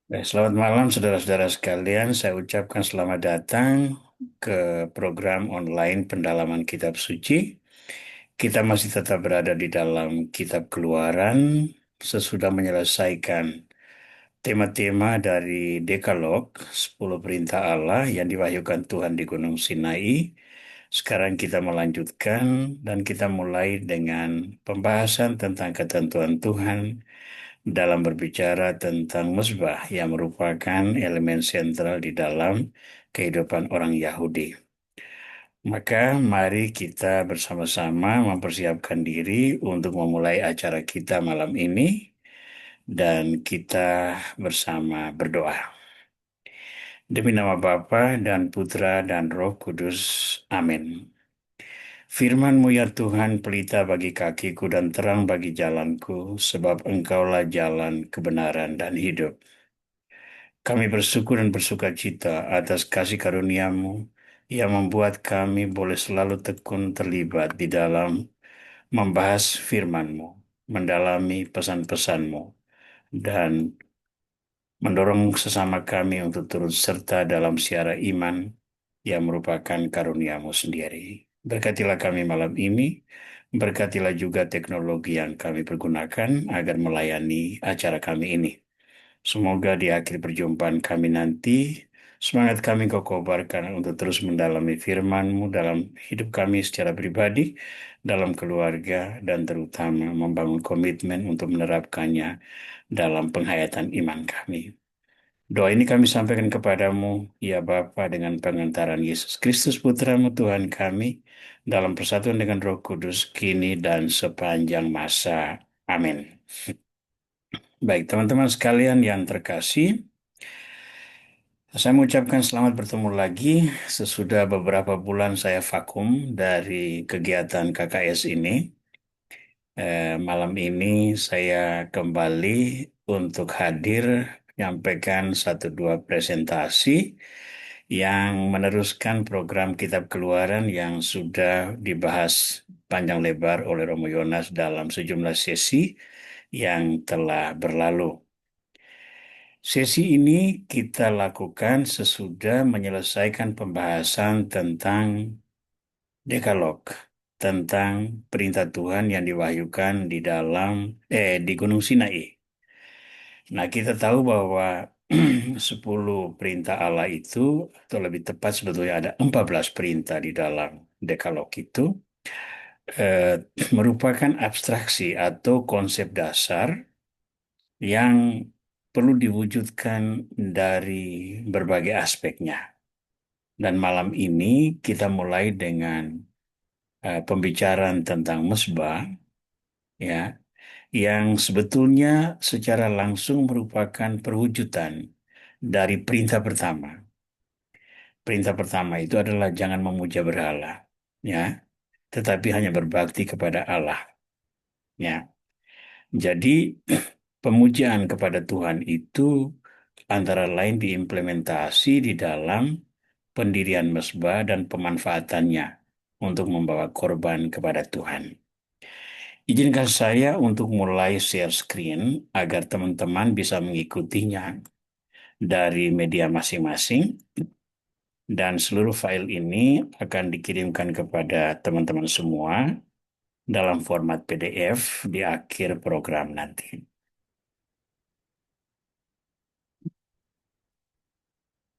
Selamat malam saudara-saudara sekalian. Saya ucapkan selamat datang ke program online pendalaman Kitab Suci. Kita masih tetap berada di dalam Kitab Keluaran sesudah menyelesaikan tema-tema dari Dekalog, 10 perintah Allah yang diwahyukan Tuhan di Gunung Sinai. Sekarang kita melanjutkan dan kita mulai dengan pembahasan tentang ketentuan Tuhan dalam berbicara tentang mezbah yang merupakan elemen sentral di dalam kehidupan orang Yahudi. Maka mari kita bersama-sama mempersiapkan diri untuk memulai acara kita malam ini dan kita bersama berdoa. Demi nama Bapa dan Putra dan Roh Kudus. Amin. Firman-Mu ya Tuhan, pelita bagi kakiku dan terang bagi jalanku, sebab Engkaulah jalan kebenaran dan hidup. Kami bersyukur dan bersuka cita atas kasih karunia-Mu yang membuat kami boleh selalu tekun terlibat di dalam membahas firman-Mu, mendalami pesan-pesan-Mu, dan mendorong sesama kami untuk turut serta dalam siara iman yang merupakan karunia-Mu sendiri. Berkatilah kami malam ini, berkatilah juga teknologi yang kami pergunakan agar melayani acara kami ini. Semoga di akhir perjumpaan kami nanti, semangat kami Kau kobarkan untuk terus mendalami firman-Mu dalam hidup kami secara pribadi, dalam keluarga, dan terutama membangun komitmen untuk menerapkannya dalam penghayatan iman kami. Doa ini kami sampaikan kepadamu, ya Bapa, dengan pengantaran Yesus Kristus Putramu Tuhan kami, dalam persatuan dengan Roh Kudus, kini dan sepanjang masa. Amin. Baik, teman-teman sekalian yang terkasih, saya mengucapkan selamat bertemu lagi sesudah beberapa bulan saya vakum dari kegiatan KKS ini. Malam ini saya kembali untuk hadir menyampaikan satu dua presentasi yang meneruskan program Kitab Keluaran yang sudah dibahas panjang lebar oleh Romo Yonas dalam sejumlah sesi yang telah berlalu. Sesi ini kita lakukan sesudah menyelesaikan pembahasan tentang Dekalog, tentang perintah Tuhan yang diwahyukan di Gunung Sinai. Nah, kita tahu bahwa 10 perintah Allah itu, atau lebih tepat sebetulnya ada 14 perintah di dalam Dekalog itu, eh, merupakan abstraksi atau konsep dasar yang perlu diwujudkan dari berbagai aspeknya. Dan malam ini kita mulai dengan pembicaraan tentang mesbah, ya, yang sebetulnya secara langsung merupakan perwujudan dari perintah pertama. Perintah pertama itu adalah jangan memuja berhala, ya, tetapi hanya berbakti kepada Allah, ya. Jadi pemujaan kepada Tuhan itu antara lain diimplementasi di dalam pendirian mesbah dan pemanfaatannya untuk membawa korban kepada Tuhan. Izinkan saya untuk mulai share screen agar teman-teman bisa mengikutinya dari media masing-masing dan seluruh file ini akan dikirimkan kepada teman-teman semua dalam format PDF di akhir program nanti.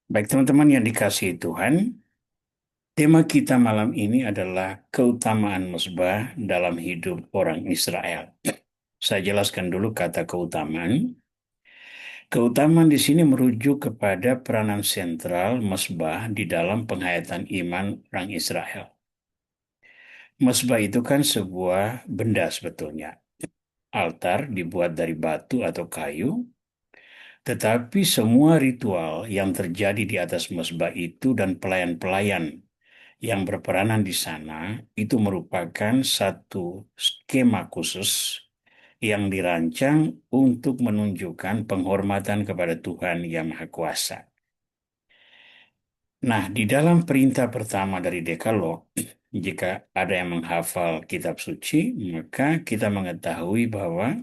Baik teman-teman yang dikasihi Tuhan, tema kita malam ini adalah keutamaan mesbah dalam hidup orang Israel. Saya jelaskan dulu kata keutamaan. Keutamaan di sini merujuk kepada peranan sentral mesbah di dalam penghayatan iman orang Israel. Mesbah itu kan sebuah benda sebetulnya. Altar dibuat dari batu atau kayu, tetapi semua ritual yang terjadi di atas mesbah itu dan pelayan-pelayan yang berperanan di sana itu merupakan satu skema khusus yang dirancang untuk menunjukkan penghormatan kepada Tuhan Yang Maha Kuasa. Nah, di dalam perintah pertama dari Dekalog, jika ada yang menghafal kitab suci, maka kita mengetahui bahwa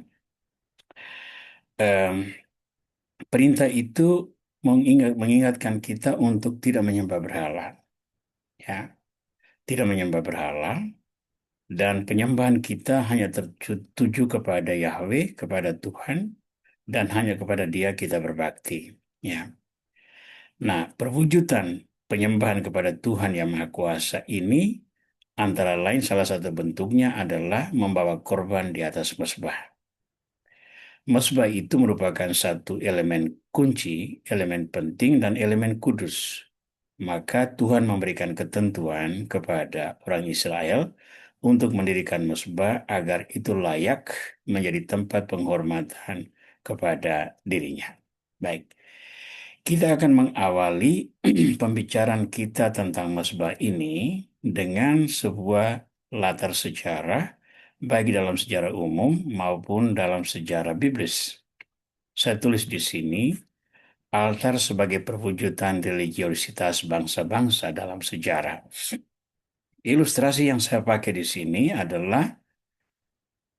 em, perintah itu mengingatkan kita untuk tidak menyembah berhala, ya, tidak menyembah berhala, dan penyembahan kita hanya tertuju kepada Yahweh, kepada Tuhan, dan hanya kepada Dia kita berbakti. Ya. Nah, perwujudan penyembahan kepada Tuhan yang Maha Kuasa ini antara lain salah satu bentuknya adalah membawa korban di atas mezbah. Mezbah itu merupakan satu elemen kunci, elemen penting, dan elemen kudus. Maka Tuhan memberikan ketentuan kepada orang Israel untuk mendirikan mezbah agar itu layak menjadi tempat penghormatan kepada dirinya. Baik, kita akan mengawali pembicaraan kita tentang mezbah ini dengan sebuah latar sejarah, baik dalam sejarah umum maupun dalam sejarah biblis. Saya tulis di sini, altar sebagai perwujudan religiositas bangsa-bangsa dalam sejarah. Ilustrasi yang saya pakai di sini adalah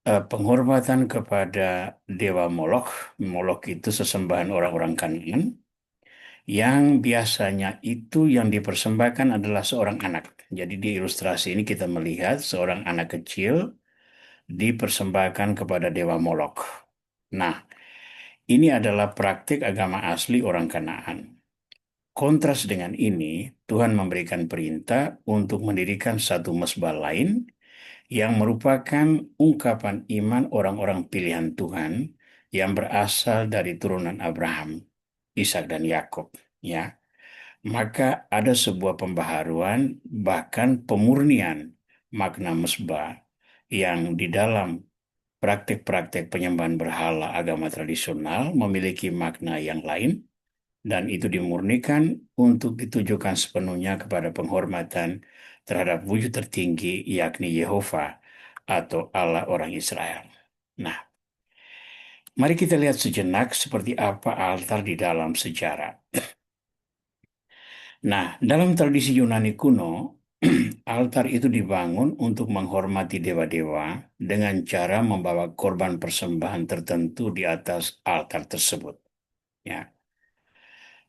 penghormatan kepada Dewa Molok. Molok itu sesembahan orang-orang Kanaan, yang biasanya itu yang dipersembahkan adalah seorang anak. Jadi di ilustrasi ini kita melihat seorang anak kecil dipersembahkan kepada Dewa Molok. Nah, ini adalah praktik agama asli orang Kanaan. Kontras dengan ini, Tuhan memberikan perintah untuk mendirikan satu mezbah lain yang merupakan ungkapan iman orang-orang pilihan Tuhan yang berasal dari turunan Abraham, Ishak dan Yakub. Ya, maka ada sebuah pembaharuan, bahkan pemurnian makna mezbah yang di dalam praktik-praktik penyembahan berhala agama tradisional memiliki makna yang lain, dan itu dimurnikan untuk ditujukan sepenuhnya kepada penghormatan terhadap wujud tertinggi, yakni Yehova atau Allah orang Israel. Nah, mari kita lihat sejenak seperti apa altar di dalam sejarah. Nah, dalam tradisi Yunani kuno, altar itu dibangun untuk menghormati dewa-dewa dengan cara membawa korban persembahan tertentu di atas altar tersebut. Ya.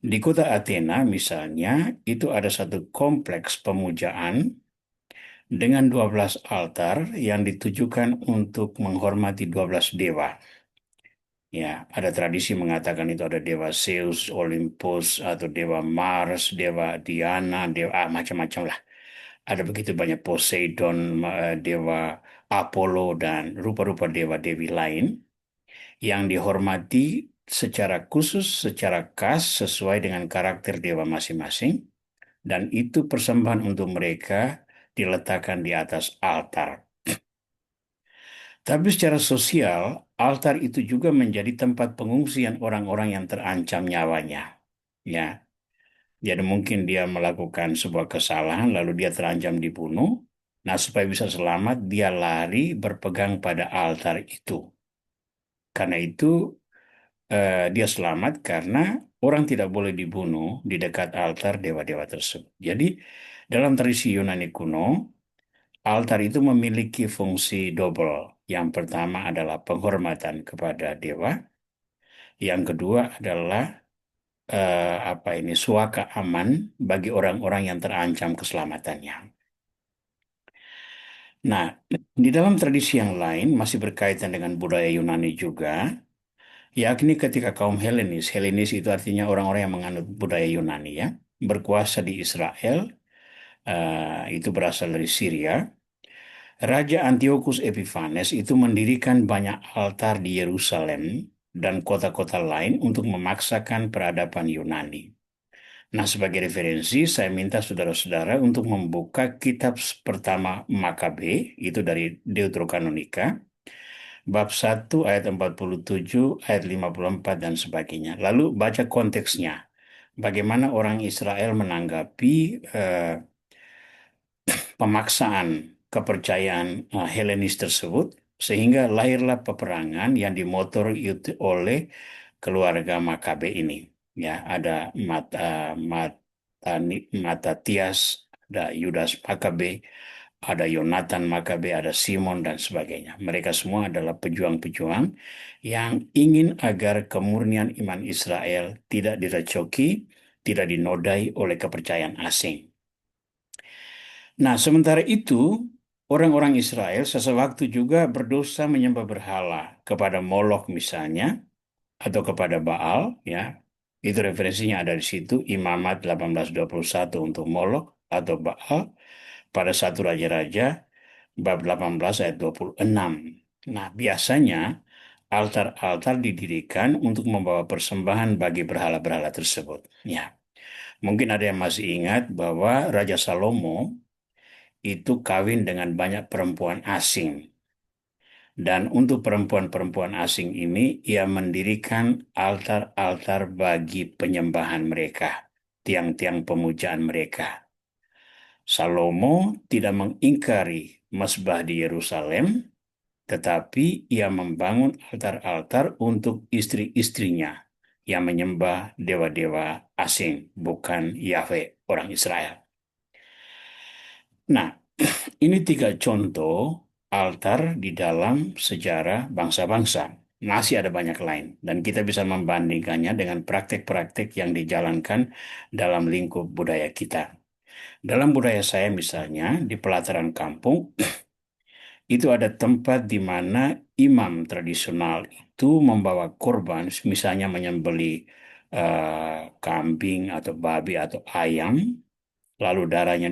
Di kota Athena misalnya, itu ada satu kompleks pemujaan dengan 12 altar yang ditujukan untuk menghormati 12 dewa. Ya, ada tradisi mengatakan itu ada dewa Zeus, Olympus, atau dewa Mars, dewa Diana, dewa macam-macam lah. Ada begitu banyak Poseidon, dewa Apollo, dan rupa-rupa dewa-dewi lain yang dihormati secara khusus, secara khas, sesuai dengan karakter dewa masing-masing, dan itu persembahan untuk mereka diletakkan di atas altar. Tapi secara sosial, altar itu juga menjadi tempat pengungsian orang-orang yang terancam nyawanya. Ya, jadi mungkin dia melakukan sebuah kesalahan, lalu dia terancam dibunuh. Nah, supaya bisa selamat, dia lari berpegang pada altar itu. Karena itu, dia selamat karena orang tidak boleh dibunuh di dekat altar dewa-dewa tersebut. Jadi, dalam tradisi Yunani kuno, altar itu memiliki fungsi double. Yang pertama adalah penghormatan kepada dewa. Yang kedua adalah apa ini suaka aman bagi orang-orang yang terancam keselamatannya. Nah, di dalam tradisi yang lain masih berkaitan dengan budaya Yunani juga, yakni ketika kaum Helenis, Helenis itu artinya orang-orang yang menganut budaya Yunani ya, berkuasa di Israel, itu berasal dari Syria. Raja Antiochus Epiphanes itu mendirikan banyak altar di Yerusalem dan kota-kota lain untuk memaksakan peradaban Yunani. Nah, sebagai referensi, saya minta saudara-saudara untuk membuka kitab pertama Makabe, itu dari Deuterokanonika, bab 1 ayat 47, ayat 54, dan sebagainya. Lalu baca konteksnya. Bagaimana orang Israel menanggapi pemaksaan kepercayaan Helenis tersebut, sehingga lahirlah peperangan yang dimotori oleh keluarga Makabe ini. Ya, ada Matatias, ada Yudas Makabe, ada Yonatan Makabe, ada Simon, dan sebagainya. Mereka semua adalah pejuang-pejuang yang ingin agar kemurnian iman Israel tidak direcoki, tidak dinodai oleh kepercayaan asing. Nah, sementara itu, orang-orang Israel sesewaktu juga berdosa menyembah berhala kepada Molok misalnya, atau kepada Baal, ya. Itu referensinya ada di situ, Imamat 18:21 untuk Molok atau Baal pada satu Raja-Raja bab 18 ayat 26. Nah, biasanya altar-altar didirikan untuk membawa persembahan bagi berhala-berhala tersebut. Ya, mungkin ada yang masih ingat bahwa Raja Salomo itu kawin dengan banyak perempuan asing. Dan untuk perempuan-perempuan asing ini, ia mendirikan altar-altar bagi penyembahan mereka, tiang-tiang pemujaan mereka. Salomo tidak mengingkari mesbah di Yerusalem, tetapi ia membangun altar-altar untuk istri-istrinya yang menyembah dewa-dewa asing, bukan Yahweh, orang Israel. Nah, ini tiga contoh altar di dalam sejarah bangsa-bangsa. Masih ada banyak lain, dan kita bisa membandingkannya dengan praktek-praktek yang dijalankan dalam lingkup budaya kita. Dalam budaya saya misalnya, di pelataran kampung, itu ada tempat di mana imam tradisional itu membawa korban, misalnya menyembelih kambing atau babi atau ayam, lalu darahnya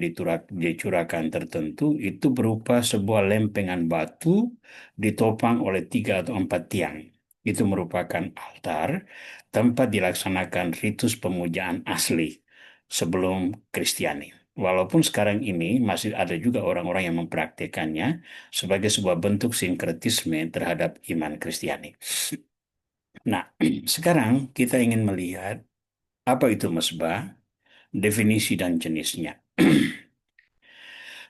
dicurahkan tertentu, itu berupa sebuah lempengan batu ditopang oleh 3 atau 4 tiang. Itu merupakan altar, tempat dilaksanakan ritus pemujaan asli sebelum Kristiani. Walaupun sekarang ini masih ada juga orang-orang yang mempraktikannya sebagai sebuah bentuk sinkretisme terhadap iman Kristiani. Nah, sekarang kita ingin melihat apa itu mesbah, definisi dan jenisnya.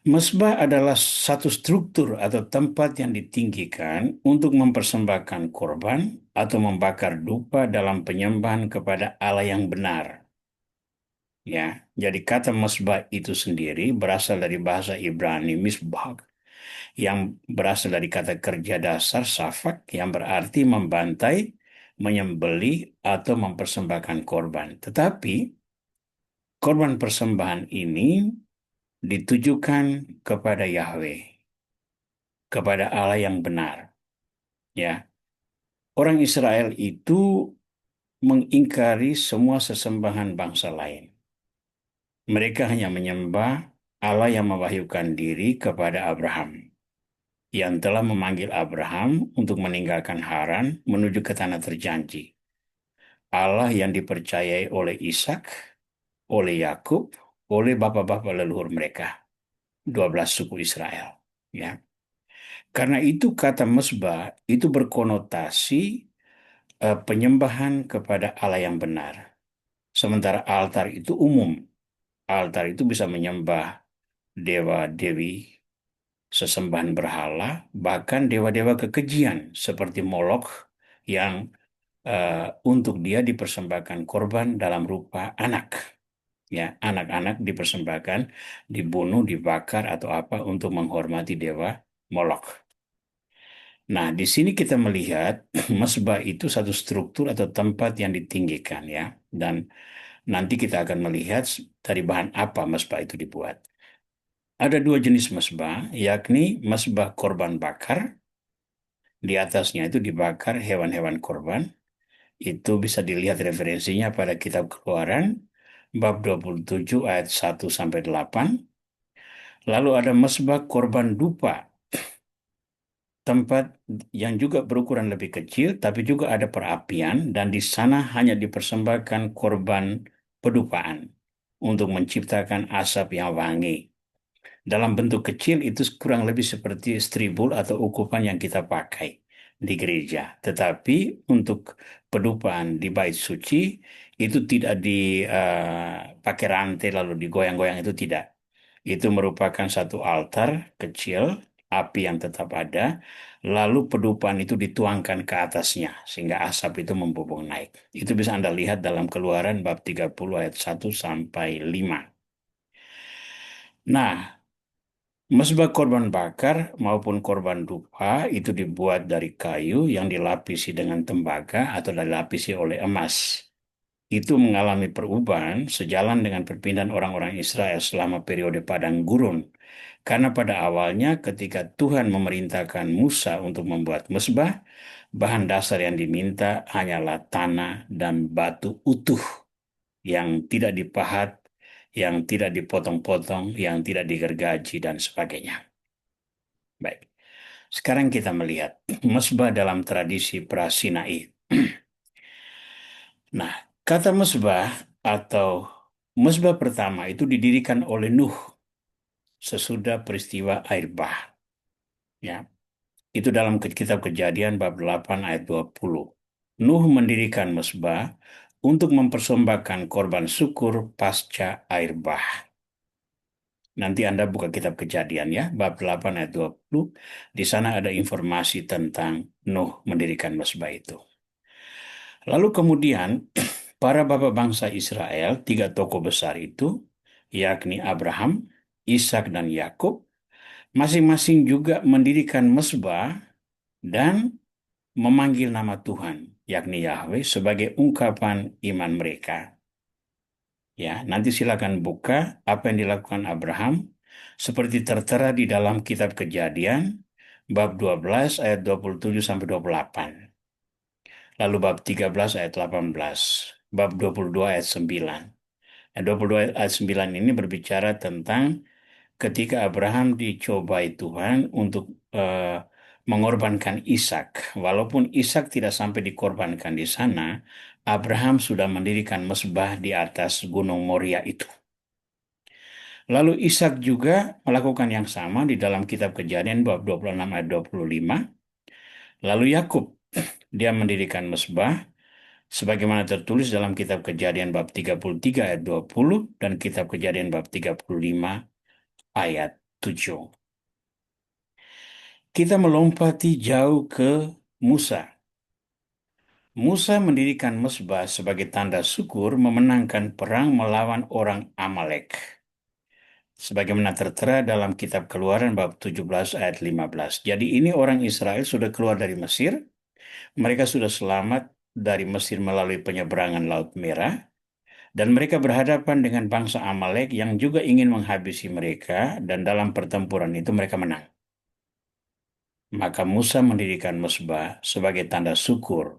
Mesbah adalah satu struktur atau tempat yang ditinggikan untuk mempersembahkan korban atau membakar dupa dalam penyembahan kepada Allah yang benar. Ya, jadi kata mesbah itu sendiri berasal dari bahasa Ibrani misbah, yang berasal dari kata kerja dasar safak yang berarti membantai, menyembelih atau mempersembahkan korban. Tetapi korban persembahan ini ditujukan kepada Yahweh, kepada Allah yang benar. Ya, orang Israel itu mengingkari semua sesembahan bangsa lain. Mereka hanya menyembah Allah yang mewahyukan diri kepada Abraham, yang telah memanggil Abraham untuk meninggalkan Haran menuju ke tanah terjanji. Allah yang dipercayai oleh Ishak, oleh Yakub, oleh bapak-bapak leluhur mereka, 12 suku Israel. Ya, karena itu kata mesbah itu berkonotasi penyembahan kepada Allah yang benar. Sementara altar itu umum. Altar itu bisa menyembah dewa-dewi, sesembahan berhala, bahkan dewa-dewa kekejian seperti Molok yang untuk dia dipersembahkan korban dalam rupa anak. Ya, anak-anak dipersembahkan, dibunuh, dibakar atau apa untuk menghormati dewa Molok. Nah, di sini kita melihat mesbah itu satu struktur atau tempat yang ditinggikan ya. Dan nanti kita akan melihat dari bahan apa mesbah itu dibuat. Ada dua jenis mesbah, yakni mesbah korban bakar. Di atasnya itu dibakar hewan-hewan korban. Itu bisa dilihat referensinya pada kitab Keluaran bab 27 ayat 1 sampai 8. Lalu ada mesbah korban dupa, tempat yang juga berukuran lebih kecil, tapi juga ada perapian, dan di sana hanya dipersembahkan korban pedupaan untuk menciptakan asap yang wangi. Dalam bentuk kecil itu kurang lebih seperti stribul atau ukupan yang kita pakai di gereja. Tetapi untuk pedupaan di bait suci itu tidak dipakai rantai lalu digoyang-goyang, itu tidak. Itu merupakan satu altar kecil, api yang tetap ada, lalu pedupaan itu dituangkan ke atasnya sehingga asap itu membumbung naik. Itu bisa Anda lihat dalam Keluaran bab 30 ayat 1 sampai 5. Nah, Mesbah korban bakar maupun korban dupa itu dibuat dari kayu yang dilapisi dengan tembaga atau dilapisi oleh emas. Itu mengalami perubahan sejalan dengan perpindahan orang-orang Israel selama periode padang gurun. Karena pada awalnya ketika Tuhan memerintahkan Musa untuk membuat mesbah, bahan dasar yang diminta hanyalah tanah dan batu utuh yang tidak dipahat, yang tidak dipotong-potong, yang tidak digergaji dan sebagainya. Baik, sekarang kita melihat mesbah dalam tradisi Prasinai. Nah, kata mesbah atau mesbah pertama itu didirikan oleh Nuh sesudah peristiwa air bah. Ya, itu dalam kitab Kejadian bab 8 ayat 20. Nuh mendirikan mesbah untuk mempersembahkan korban syukur pasca air bah. Nanti Anda buka kitab Kejadian ya, bab 8 ayat 20. Di sana ada informasi tentang Nuh mendirikan mesbah itu. Lalu kemudian para bapak bangsa Israel, tiga tokoh besar itu, yakni Abraham, Ishak dan Yakub, masing-masing juga mendirikan mesbah dan memanggil nama Tuhan, yakni Yahweh, sebagai ungkapan iman mereka. Ya, nanti silakan buka apa yang dilakukan Abraham seperti tertera di dalam kitab Kejadian bab 12 ayat 27 sampai 28. Lalu bab 13 ayat 18, bab 22 ayat 9. Nah, 22 ayat 9 ini berbicara tentang ketika Abraham dicobai Tuhan untuk mengorbankan Ishak. Walaupun Ishak tidak sampai dikorbankan di sana, Abraham sudah mendirikan mesbah di atas Gunung Moria itu. Lalu Ishak juga melakukan yang sama di dalam kitab Kejadian bab 26 ayat 25. Lalu Yakub, dia mendirikan mesbah sebagaimana tertulis dalam kitab Kejadian bab 33 ayat 20 dan kitab Kejadian bab 35 ayat 7. Kita melompati jauh ke Musa. Musa mendirikan mesbah sebagai tanda syukur memenangkan perang melawan orang Amalek. Sebagaimana tertera dalam kitab Keluaran bab 17 ayat 15. Jadi ini orang Israel sudah keluar dari Mesir, mereka sudah selamat dari Mesir melalui penyeberangan Laut Merah, dan mereka berhadapan dengan bangsa Amalek yang juga ingin menghabisi mereka, dan dalam pertempuran itu mereka menang. Maka Musa mendirikan mesbah sebagai tanda syukur,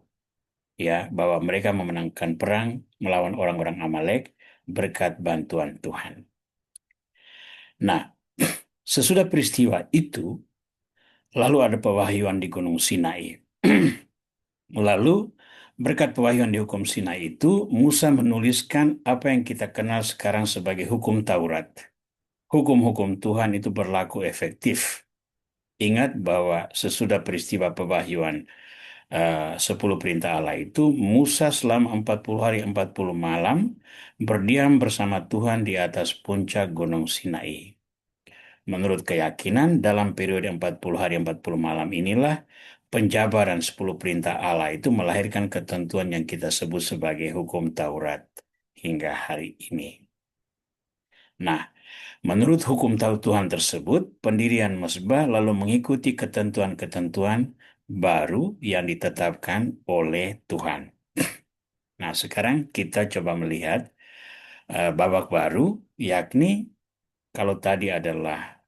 ya, bahwa mereka memenangkan perang melawan orang-orang Amalek berkat bantuan Tuhan. Nah, sesudah peristiwa itu, lalu ada pewahyuan di Gunung Sinai. Lalu, berkat pewahyuan di hukum Sinai itu, Musa menuliskan apa yang kita kenal sekarang sebagai hukum Taurat. Hukum-hukum Tuhan itu berlaku efektif. Ingat bahwa sesudah peristiwa pewahyuan 10 perintah Allah itu, Musa selama 40 hari 40 malam berdiam bersama Tuhan di atas puncak Gunung Sinai. Menurut keyakinan, dalam periode 40 hari 40 malam inilah penjabaran 10 perintah Allah itu melahirkan ketentuan yang kita sebut sebagai hukum Taurat hingga hari ini. Nah, menurut hukum Tuhan tersebut, pendirian mesbah lalu mengikuti ketentuan-ketentuan baru yang ditetapkan oleh Tuhan. Nah, sekarang kita coba melihat babak baru, yakni kalau tadi adalah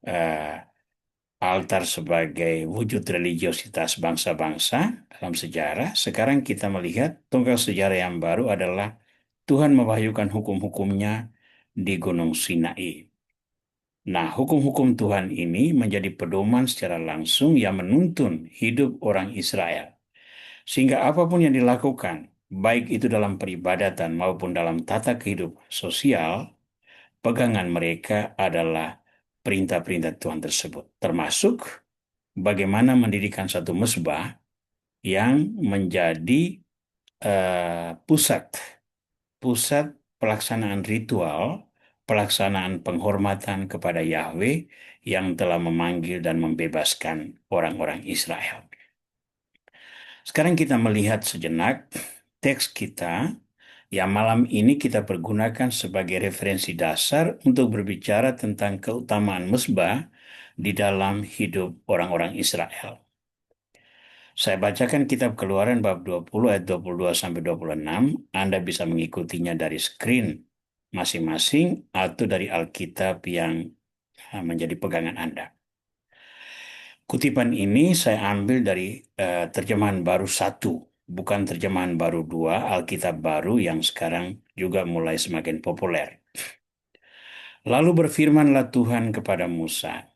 altar sebagai wujud religiositas bangsa-bangsa dalam sejarah, sekarang kita melihat tonggak sejarah yang baru adalah Tuhan mewahyukan hukum-hukumnya di Gunung Sinai. Nah, hukum-hukum Tuhan ini menjadi pedoman secara langsung yang menuntun hidup orang Israel. Sehingga apapun yang dilakukan, baik itu dalam peribadatan maupun dalam tata kehidupan sosial, pegangan mereka adalah perintah-perintah Tuhan tersebut. Termasuk bagaimana mendirikan satu mesbah yang menjadi pusat pusat pelaksanaan ritual, pelaksanaan penghormatan kepada Yahweh yang telah memanggil dan membebaskan orang-orang Israel. Sekarang kita melihat sejenak teks kita yang malam ini kita pergunakan sebagai referensi dasar untuk berbicara tentang keutamaan mesbah di dalam hidup orang-orang Israel. Saya bacakan kitab Keluaran bab 20 ayat 22 sampai 26. Anda bisa mengikutinya dari screen masing-masing atau dari Alkitab yang menjadi pegangan Anda. Kutipan ini saya ambil dari terjemahan baru satu, bukan terjemahan baru dua, Alkitab baru yang sekarang juga mulai semakin populer. Lalu berfirmanlah Tuhan kepada Musa,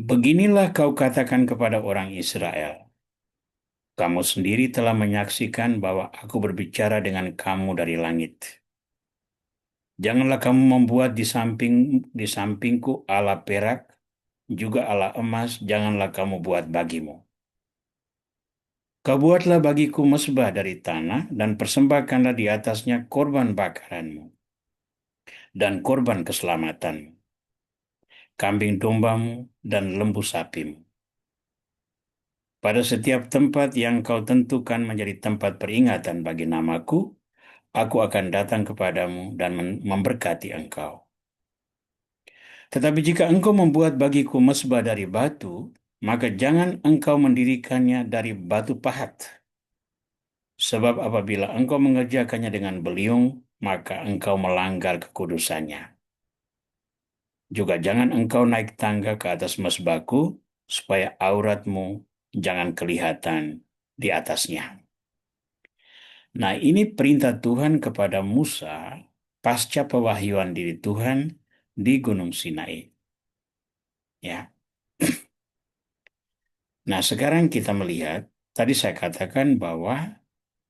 "Beginilah kau katakan kepada orang Israel, kamu sendiri telah menyaksikan bahwa aku berbicara dengan kamu dari langit. Janganlah kamu membuat di sampingku ala perak, juga ala emas, janganlah kamu buat bagimu. Kau buatlah bagiku mezbah dari tanah dan persembahkanlah di atasnya korban bakaranmu dan korban keselamatanmu, kambing dombamu dan lembu sapimu. Pada setiap tempat yang kau tentukan menjadi tempat peringatan bagi namaku, aku akan datang kepadamu dan memberkati engkau. Tetapi jika engkau membuat bagiku mezbah dari batu, maka jangan engkau mendirikannya dari batu pahat. Sebab apabila engkau mengerjakannya dengan beliung, maka engkau melanggar kekudusannya. Juga jangan engkau naik tangga ke atas mezbahku, supaya auratmu jangan kelihatan di atasnya." Nah, ini perintah Tuhan kepada Musa pasca pewahyuan diri Tuhan di Gunung Sinai. Ya. Nah, sekarang kita melihat, tadi saya katakan bahwa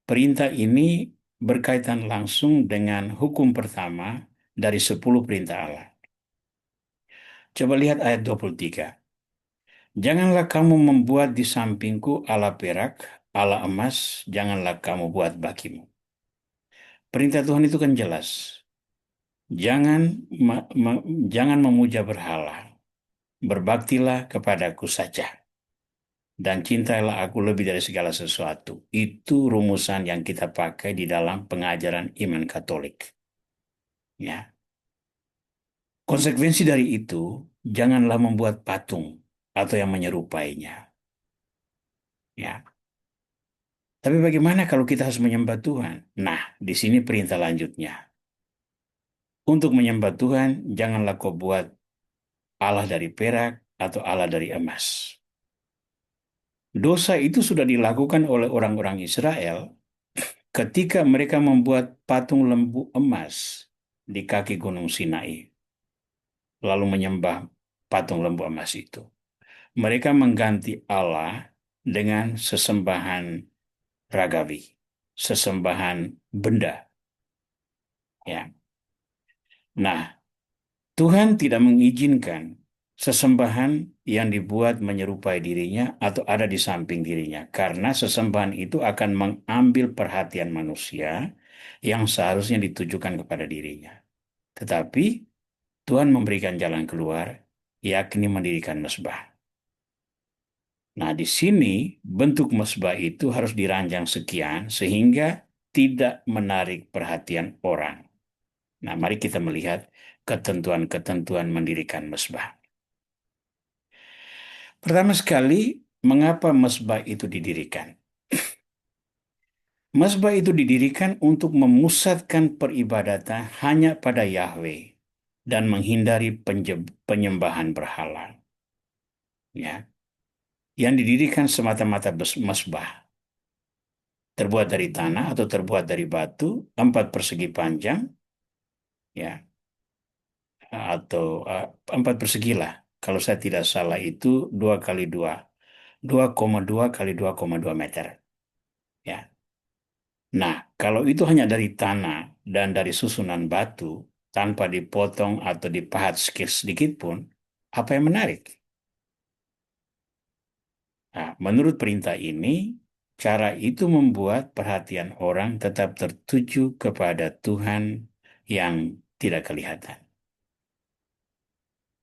perintah ini berkaitan langsung dengan hukum pertama dari 10 perintah Allah. Coba lihat ayat 23. Janganlah kamu membuat di sampingku ala perak, ala emas, janganlah kamu buat bagimu. Perintah Tuhan itu kan jelas. Jangan jangan memuja berhala. Berbaktilah kepadaku saja. Dan cintailah aku lebih dari segala sesuatu. Itu rumusan yang kita pakai di dalam pengajaran iman Katolik. Ya. Konsekuensi dari itu, janganlah membuat patung atau yang menyerupainya. Ya. Tapi bagaimana kalau kita harus menyembah Tuhan? Nah, di sini perintah lanjutnya. Untuk menyembah Tuhan, janganlah kau buat Allah dari perak atau Allah dari emas. Dosa itu sudah dilakukan oleh orang-orang Israel ketika mereka membuat patung lembu emas di kaki Gunung Sinai, lalu menyembah patung lembu emas itu. Mereka mengganti Allah dengan sesembahan ragawi, sesembahan benda. Ya. Nah, Tuhan tidak mengizinkan sesembahan yang dibuat menyerupai dirinya atau ada di samping dirinya, karena sesembahan itu akan mengambil perhatian manusia yang seharusnya ditujukan kepada dirinya. Tetapi Tuhan memberikan jalan keluar, yakni mendirikan mezbah. Nah, di sini bentuk mezbah itu harus diranjang sekian sehingga tidak menarik perhatian orang. Nah, mari kita melihat ketentuan-ketentuan mendirikan mezbah. Pertama sekali, mengapa mezbah itu didirikan? Mezbah itu didirikan untuk memusatkan peribadatan hanya pada Yahweh dan menghindari penyembahan berhala. Ya, yang didirikan semata-mata mezbah, terbuat dari tanah atau terbuat dari batu, 4 persegi panjang, ya, atau 4 persegi lah. Kalau saya tidak salah itu 2 kali 2, 2,2 kali 2,2 meter. Ya. Nah, kalau itu hanya dari tanah dan dari susunan batu, tanpa dipotong atau dipahat sedikit pun, apa yang menarik? Nah, menurut perintah ini, cara itu membuat perhatian orang tetap tertuju kepada Tuhan yang tidak kelihatan.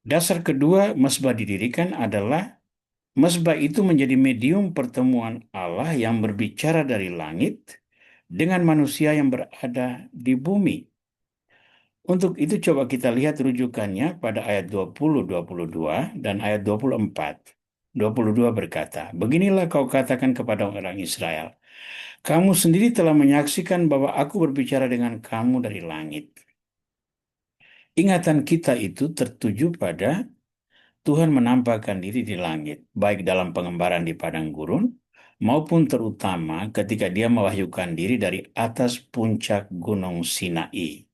Dasar kedua, mezbah didirikan adalah mezbah itu menjadi medium pertemuan Allah yang berbicara dari langit dengan manusia yang berada di bumi, Untuk itu coba kita lihat rujukannya pada ayat 20-22 dan ayat 24. 22 berkata, "Beginilah kau katakan kepada orang Israel, kamu sendiri telah menyaksikan bahwa aku berbicara dengan kamu dari langit." Ingatan kita itu tertuju pada Tuhan menampakkan diri di langit, baik dalam pengembaraan di padang gurun, maupun terutama ketika dia mewahyukan diri dari atas puncak gunung Sinai.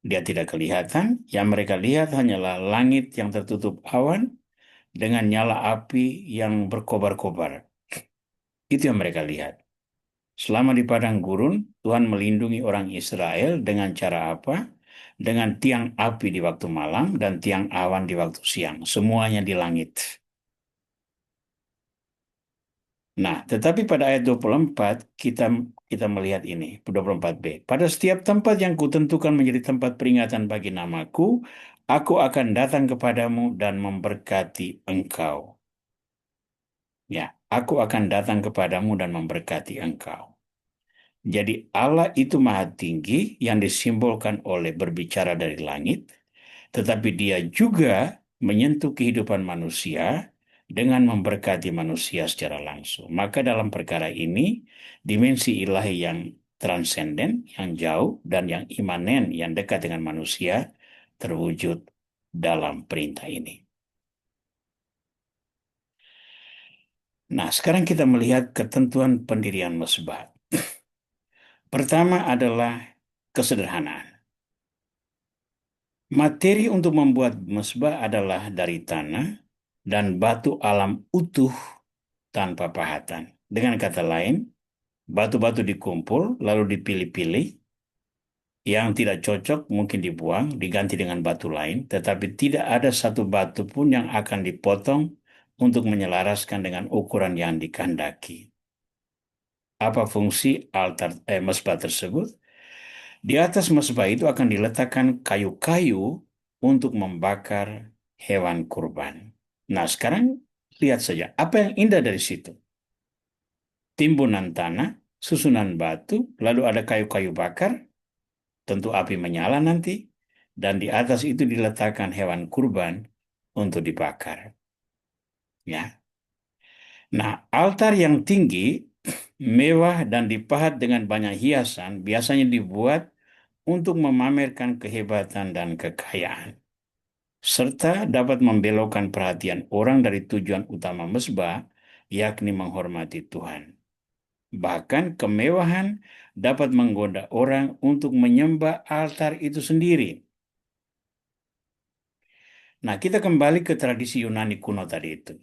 Dia tidak kelihatan, yang mereka lihat hanyalah langit yang tertutup awan dengan nyala api yang berkobar-kobar. Itu yang mereka lihat. Selama di padang gurun, Tuhan melindungi orang Israel dengan cara apa? Dengan tiang api di waktu malam dan tiang awan di waktu siang. Semuanya di langit. Nah, tetapi pada ayat 24 kita kita melihat ini, 24b. Pada setiap tempat yang kutentukan menjadi tempat peringatan bagi namaku, aku akan datang kepadamu dan memberkati engkau. Ya, aku akan datang kepadamu dan memberkati engkau. Jadi Allah itu maha tinggi yang disimbolkan oleh berbicara dari langit, tetapi dia juga menyentuh kehidupan manusia dengan memberkati manusia secara langsung. Maka dalam perkara ini, dimensi ilahi yang transenden, yang jauh, dan yang imanen, yang dekat dengan manusia, terwujud dalam perintah ini. Nah, sekarang kita melihat ketentuan pendirian mesbah. Pertama adalah kesederhanaan. Materi untuk membuat mesbah adalah dari tanah dan batu alam utuh tanpa pahatan. Dengan kata lain, batu-batu dikumpul lalu dipilih-pilih, yang tidak cocok mungkin dibuang, diganti dengan batu lain, tetapi tidak ada satu batu pun yang akan dipotong untuk menyelaraskan dengan ukuran yang dikehendaki. Apa fungsi mesbah tersebut? Di atas mesbah itu akan diletakkan kayu-kayu untuk membakar hewan kurban. Nah, sekarang lihat saja apa yang indah dari situ. Timbunan tanah, susunan batu, lalu ada kayu-kayu bakar, tentu api menyala nanti, dan di atas itu diletakkan hewan kurban untuk dibakar. Ya. Nah, altar yang tinggi, mewah dan dipahat dengan banyak hiasan biasanya dibuat untuk memamerkan kehebatan dan kekayaan, serta dapat membelokkan perhatian orang dari tujuan utama mesbah, yakni menghormati Tuhan. Bahkan kemewahan dapat menggoda orang untuk menyembah altar itu sendiri. Nah, kita kembali ke tradisi Yunani kuno tadi itu.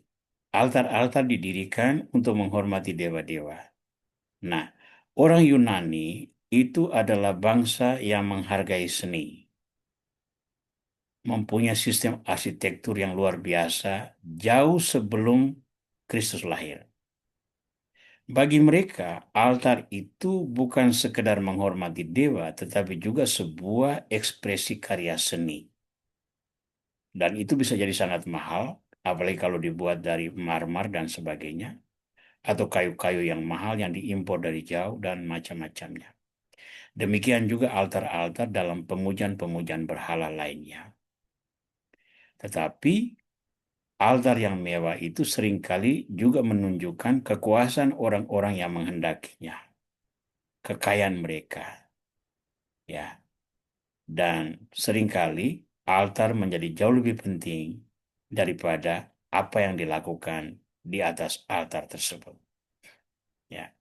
Altar-altar didirikan untuk menghormati dewa-dewa. Nah, orang Yunani itu adalah bangsa yang menghargai seni, mempunyai sistem arsitektur yang luar biasa jauh sebelum Kristus lahir. Bagi mereka, altar itu bukan sekedar menghormati dewa, tetapi juga sebuah ekspresi karya seni. Dan itu bisa jadi sangat mahal, apalagi kalau dibuat dari marmer dan sebagainya, atau kayu-kayu yang mahal yang diimpor dari jauh dan macam-macamnya. Demikian juga altar-altar dalam pemujan-pemujan berhala lainnya. Tetapi altar yang mewah itu seringkali juga menunjukkan kekuasaan orang-orang yang menghendakinya, kekayaan mereka, ya. Dan seringkali altar menjadi jauh lebih penting daripada apa yang dilakukan di atas altar tersebut. Ya.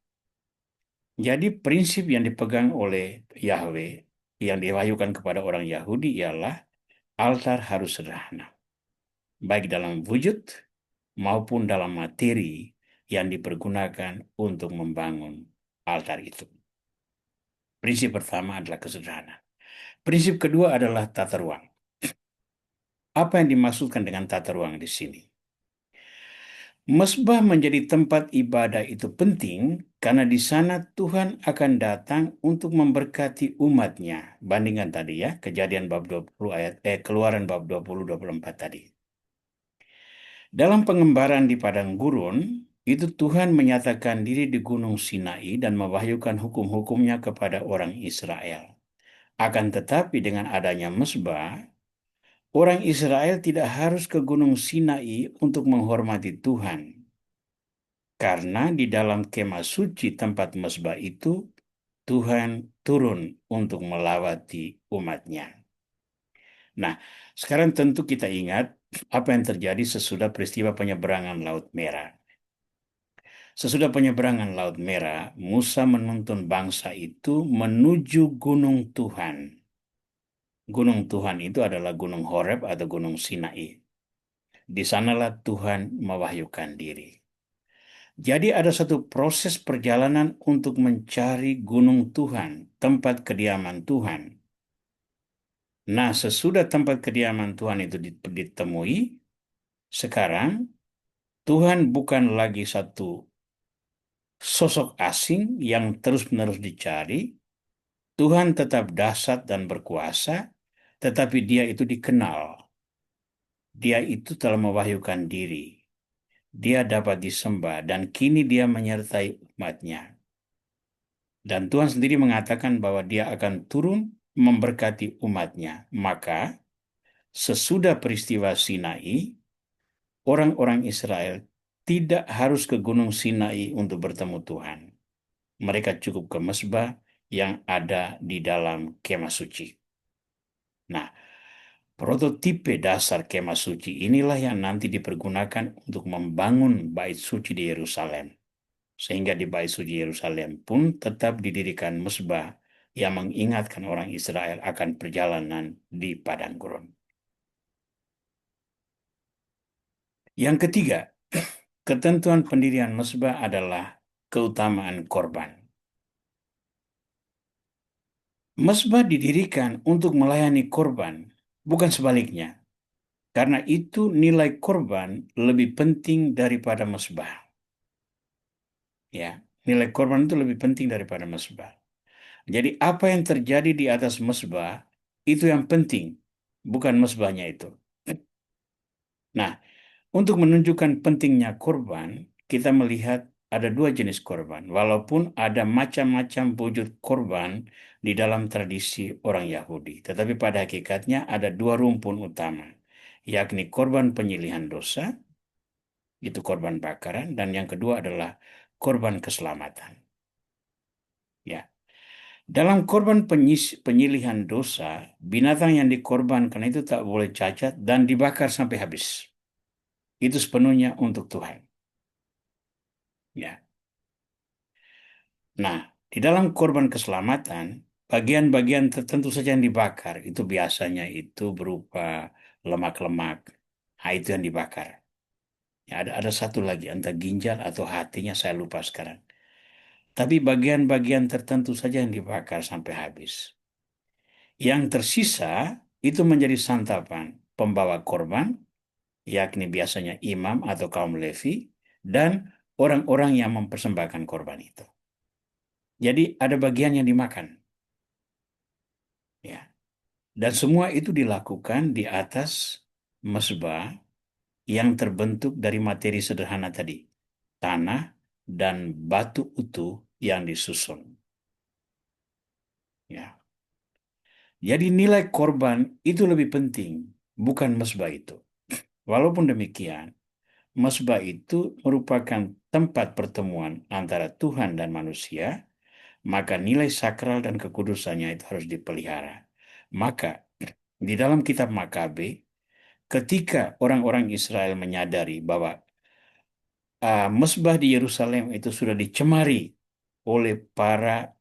Jadi prinsip yang dipegang oleh Yahweh yang diwahyukan kepada orang Yahudi ialah altar harus sederhana, baik dalam wujud maupun dalam materi yang dipergunakan untuk membangun altar itu. Prinsip pertama adalah kesederhanaan. Prinsip kedua adalah tata ruang. Apa yang dimaksudkan dengan tata ruang di sini? Mesbah menjadi tempat ibadah itu penting karena di sana Tuhan akan datang untuk memberkati umatnya. Bandingkan tadi ya, Kejadian bab 20 Keluaran bab 20-24 tadi. Dalam pengembaraan di padang gurun, itu Tuhan menyatakan diri di Gunung Sinai dan mewahyukan hukum-hukumnya kepada orang Israel. Akan tetapi dengan adanya mezbah, orang Israel tidak harus ke Gunung Sinai untuk menghormati Tuhan. Karena di dalam kemah suci tempat mezbah itu, Tuhan turun untuk melawati umatnya. Nah, sekarang tentu kita ingat apa yang terjadi sesudah peristiwa penyeberangan Laut Merah. Sesudah penyeberangan Laut Merah, Musa menuntun bangsa itu menuju Gunung Tuhan. Gunung Tuhan itu adalah Gunung Horeb atau Gunung Sinai. Di sanalah Tuhan mewahyukan diri. Jadi ada satu proses perjalanan untuk mencari Gunung Tuhan, tempat kediaman Tuhan. Nah, sesudah tempat kediaman Tuhan itu ditemui, sekarang Tuhan bukan lagi satu sosok asing yang terus-menerus dicari. Tuhan tetap dahsyat dan berkuasa, tetapi dia itu dikenal. Dia itu telah mewahyukan diri. Dia dapat disembah dan kini dia menyertai umatnya. Dan Tuhan sendiri mengatakan bahwa dia akan turun memberkati umatnya. Maka sesudah peristiwa Sinai, orang-orang Israel tidak harus ke Gunung Sinai untuk bertemu Tuhan. Mereka cukup ke mezbah yang ada di dalam kemah suci. Nah, prototipe dasar kemah suci inilah yang nanti dipergunakan untuk membangun bait suci di Yerusalem. Sehingga di bait suci Yerusalem pun tetap didirikan mezbah yang mengingatkan orang Israel akan perjalanan di padang gurun. Yang ketiga, ketentuan pendirian mezbah adalah keutamaan korban. Mezbah didirikan untuk melayani korban, bukan sebaliknya. Karena itu nilai korban lebih penting daripada mezbah. Ya, nilai korban itu lebih penting daripada mezbah. Jadi apa yang terjadi di atas mezbah itu yang penting, bukan mezbahnya itu. Nah, untuk menunjukkan pentingnya korban, kita melihat ada dua jenis korban. Walaupun ada macam-macam wujud korban di dalam tradisi orang Yahudi, tetapi pada hakikatnya ada dua rumpun utama, yakni korban penyilihan dosa, itu korban bakaran, dan yang kedua adalah korban keselamatan. Ya, dalam korban penyilihan dosa, binatang yang dikorbankan itu tak boleh cacat dan dibakar sampai habis. Itu sepenuhnya untuk Tuhan. Ya. Nah, di dalam korban keselamatan, bagian-bagian tertentu saja yang dibakar. Itu biasanya itu berupa lemak-lemak. Nah, itu yang dibakar. Ya, ada satu lagi, entah ginjal atau hatinya, saya lupa sekarang. Tapi bagian-bagian tertentu saja yang dibakar sampai habis. Yang tersisa itu menjadi santapan pembawa korban, yakni biasanya imam atau kaum Levi, dan orang-orang yang mempersembahkan korban itu. Jadi ada bagian yang dimakan. Ya. Dan semua itu dilakukan di atas mezbah yang terbentuk dari materi sederhana tadi, tanah dan batu utuh yang disusun. Ya. Jadi nilai korban itu lebih penting, bukan mezbah itu. Walaupun demikian, mezbah itu merupakan tempat pertemuan antara Tuhan dan manusia, maka nilai sakral dan kekudusannya itu harus dipelihara. Maka di dalam kitab Makabe, ketika orang-orang Israel menyadari bahwa mezbah di Yerusalem itu sudah dicemari oleh para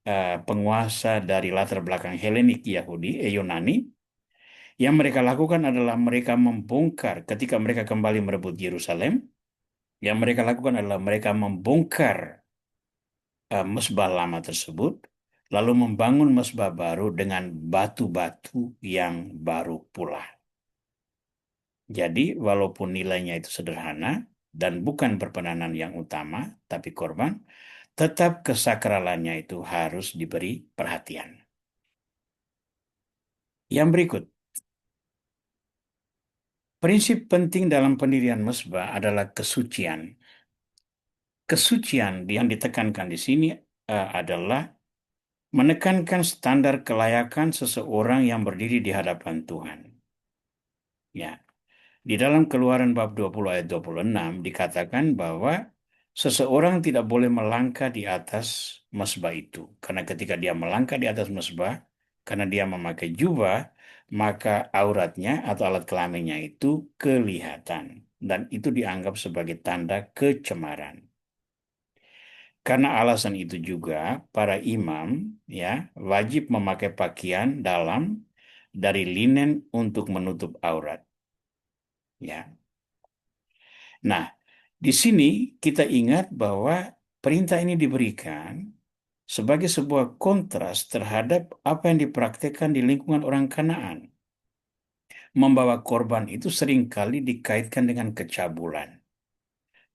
penguasa dari latar belakang Helenik Yahudi, Yunani, yang mereka lakukan adalah mereka membongkar ketika mereka kembali merebut Yerusalem, yang mereka lakukan adalah mereka membongkar mezbah lama tersebut, lalu membangun mezbah baru dengan batu-batu yang baru pula. Jadi, walaupun nilainya itu sederhana dan bukan perpenanan yang utama, tapi korban, tetap kesakralannya itu harus diberi perhatian. Yang berikut, prinsip penting dalam pendirian mezbah adalah kesucian. Kesucian yang ditekankan di sini adalah menekankan standar kelayakan seseorang yang berdiri di hadapan Tuhan. Ya, di dalam Keluaran bab 20 ayat 26 dikatakan bahwa seseorang tidak boleh melangkah di atas mezbah itu. Karena ketika dia melangkah di atas mezbah, karena dia memakai jubah, maka auratnya atau alat kelaminnya itu kelihatan. Dan itu dianggap sebagai tanda kecemaran. Karena alasan itu juga, para imam ya wajib memakai pakaian dalam dari linen untuk menutup aurat. Ya. Nah, di sini kita ingat bahwa perintah ini diberikan sebagai sebuah kontras terhadap apa yang dipraktikkan di lingkungan orang Kanaan. Membawa korban itu seringkali dikaitkan dengan kecabulan.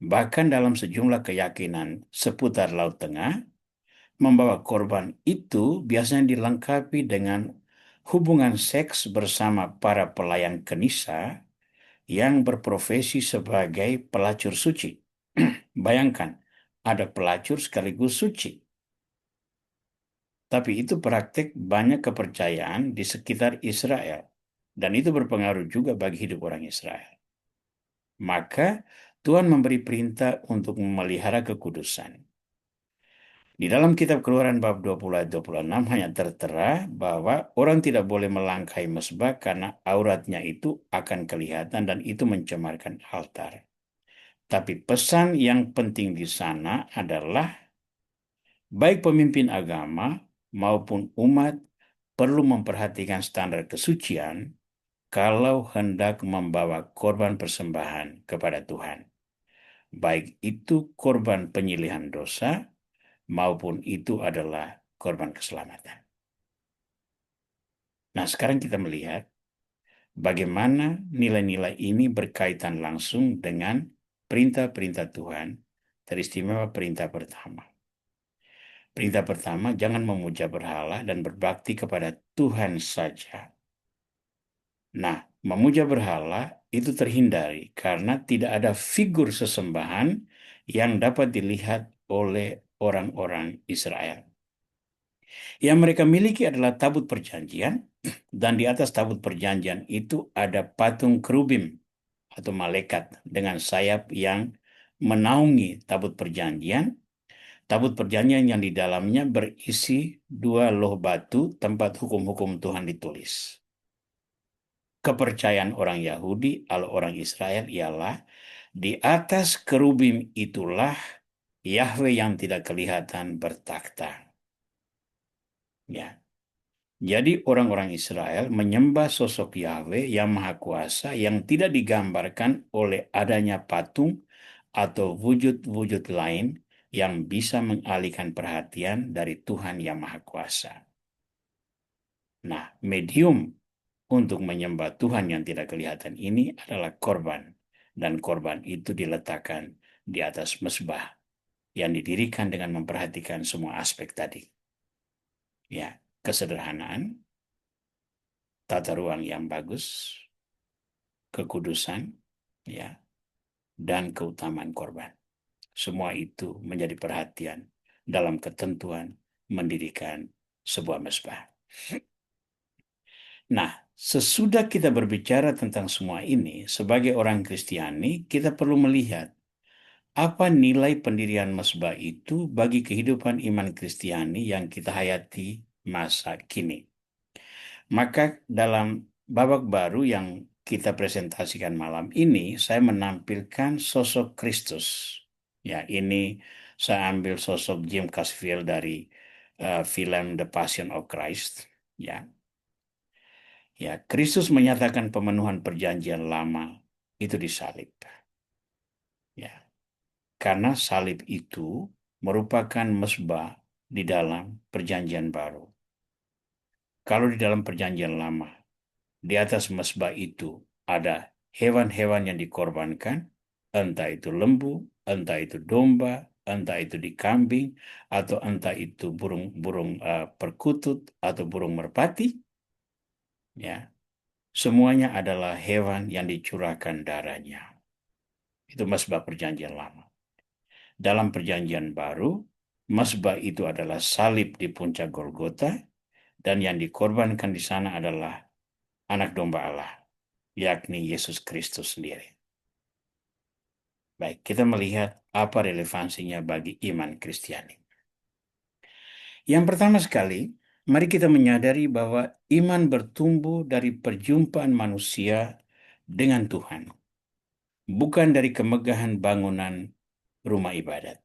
Bahkan dalam sejumlah keyakinan seputar Laut Tengah, membawa korban itu biasanya dilengkapi dengan hubungan seks bersama para pelayan kenisa yang berprofesi sebagai pelacur suci. Bayangkan, ada pelacur sekaligus suci. Tapi itu praktik banyak kepercayaan di sekitar Israel. Dan itu berpengaruh juga bagi hidup orang Israel. Maka Tuhan memberi perintah untuk memelihara kekudusan. Di dalam kitab Keluaran bab 20 ayat 26 hanya tertera bahwa orang tidak boleh melangkahi mezbah karena auratnya itu akan kelihatan dan itu mencemarkan altar. Tapi pesan yang penting di sana adalah baik pemimpin agama maupun umat perlu memperhatikan standar kesucian kalau hendak membawa korban persembahan kepada Tuhan. Baik itu korban penyilihan dosa maupun itu adalah korban keselamatan. Nah, sekarang kita melihat bagaimana nilai-nilai ini berkaitan langsung dengan perintah-perintah Tuhan, teristimewa perintah pertama. Perintah pertama, jangan memuja berhala dan berbakti kepada Tuhan saja. Nah, memuja berhala itu terhindari karena tidak ada figur sesembahan yang dapat dilihat oleh orang-orang Israel. Yang mereka miliki adalah tabut perjanjian, dan di atas tabut perjanjian itu ada patung kerubim atau malaikat dengan sayap yang menaungi tabut perjanjian. Tabut perjanjian yang di dalamnya berisi dua loh batu tempat hukum-hukum Tuhan ditulis. Kepercayaan orang Yahudi atau orang Israel ialah di atas kerubim itulah Yahweh yang tidak kelihatan bertakhta. Ya. Jadi orang-orang Israel menyembah sosok Yahweh yang Maha Kuasa yang tidak digambarkan oleh adanya patung atau wujud-wujud lain yang bisa mengalihkan perhatian dari Tuhan yang Maha Kuasa. Nah, medium untuk menyembah Tuhan yang tidak kelihatan ini adalah korban. Dan korban itu diletakkan di atas mezbah yang didirikan dengan memperhatikan semua aspek tadi. Ya, kesederhanaan, tata ruang yang bagus, kekudusan, ya, dan keutamaan korban. Semua itu menjadi perhatian dalam ketentuan mendirikan sebuah mezbah. Nah, sesudah kita berbicara tentang semua ini, sebagai orang Kristiani, kita perlu melihat apa nilai pendirian mezbah itu bagi kehidupan iman Kristiani yang kita hayati masa kini. Maka dalam babak baru yang kita presentasikan malam ini, saya menampilkan sosok Kristus. Ya, ini saya ambil sosok Jim Casfield dari film The Passion of Christ. Ya, ya, Kristus menyatakan pemenuhan perjanjian lama itu disalib. Ya, karena salib itu merupakan mezbah di dalam perjanjian baru. Kalau di dalam perjanjian lama, di atas mezbah itu ada hewan-hewan yang dikorbankan, entah itu lembu, entah itu domba, entah itu dikambing, atau entah itu burung-burung perkutut atau burung merpati. Ya, semuanya adalah hewan yang dicurahkan darahnya. Itu mezbah perjanjian lama. Dalam perjanjian baru, Mazbah itu adalah salib di puncak Golgota, dan yang dikorbankan di sana adalah anak domba Allah, yakni Yesus Kristus sendiri. Baik, kita melihat apa relevansinya bagi iman Kristiani. Yang pertama sekali, mari kita menyadari bahwa iman bertumbuh dari perjumpaan manusia dengan Tuhan, bukan dari kemegahan bangunan rumah ibadat.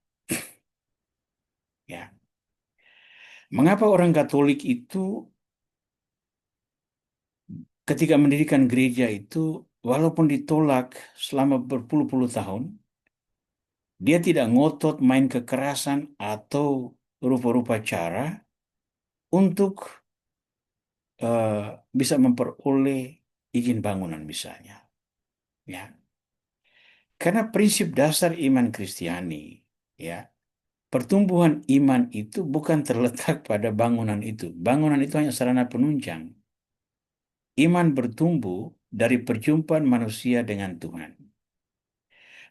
Ya. Mengapa orang Katolik itu ketika mendirikan gereja itu, walaupun ditolak selama berpuluh-puluh tahun, dia tidak ngotot main kekerasan atau rupa-rupa cara untuk eh, bisa memperoleh izin bangunan misalnya. Ya, karena prinsip dasar iman Kristiani, ya, pertumbuhan iman itu bukan terletak pada bangunan itu. Bangunan itu hanya sarana penunjang. Iman bertumbuh dari perjumpaan manusia dengan Tuhan.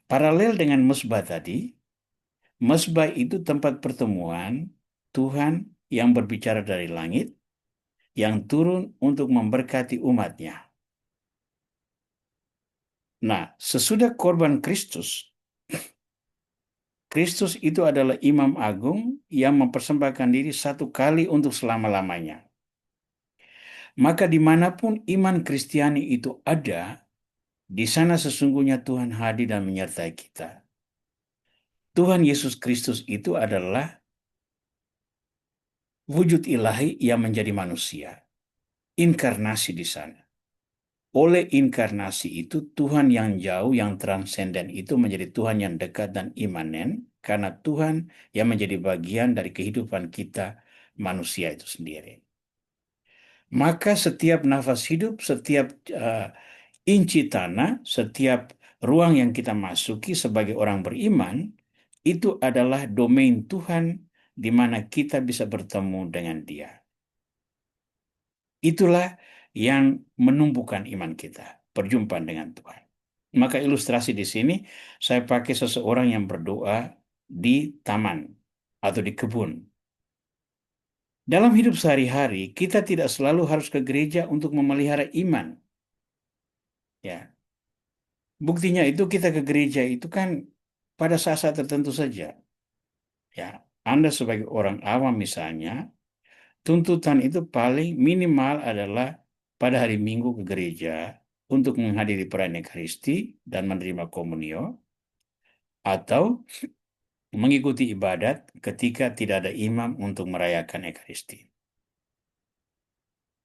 Paralel dengan mesbah tadi, mesbah itu tempat pertemuan Tuhan yang berbicara dari langit, yang turun untuk memberkati umatnya. Nah, sesudah korban Kristus, Kristus itu adalah imam agung yang mempersembahkan diri satu kali untuk selama-lamanya. Maka dimanapun iman Kristiani itu ada, di sana sesungguhnya Tuhan hadir dan menyertai kita. Tuhan Yesus Kristus itu adalah wujud ilahi yang menjadi manusia, inkarnasi di sana. Oleh inkarnasi itu, Tuhan yang jauh, yang transenden itu menjadi Tuhan yang dekat dan imanen, karena Tuhan yang menjadi bagian dari kehidupan kita manusia itu sendiri. Maka setiap nafas hidup, setiap inci tanah, setiap ruang yang kita masuki sebagai orang beriman, itu adalah domain Tuhan di mana kita bisa bertemu dengan Dia. Itulah yang menumbuhkan iman kita, perjumpaan dengan Tuhan. Maka ilustrasi di sini saya pakai seseorang yang berdoa di taman atau di kebun. Dalam hidup sehari-hari, kita tidak selalu harus ke gereja untuk memelihara iman. Ya, buktinya itu kita ke gereja itu kan pada saat-saat tertentu saja. Ya, Anda sebagai orang awam misalnya, tuntutan itu paling minimal adalah pada hari Minggu ke gereja untuk menghadiri perayaan Ekaristi dan menerima komunio, atau mengikuti ibadat ketika tidak ada imam untuk merayakan Ekaristi.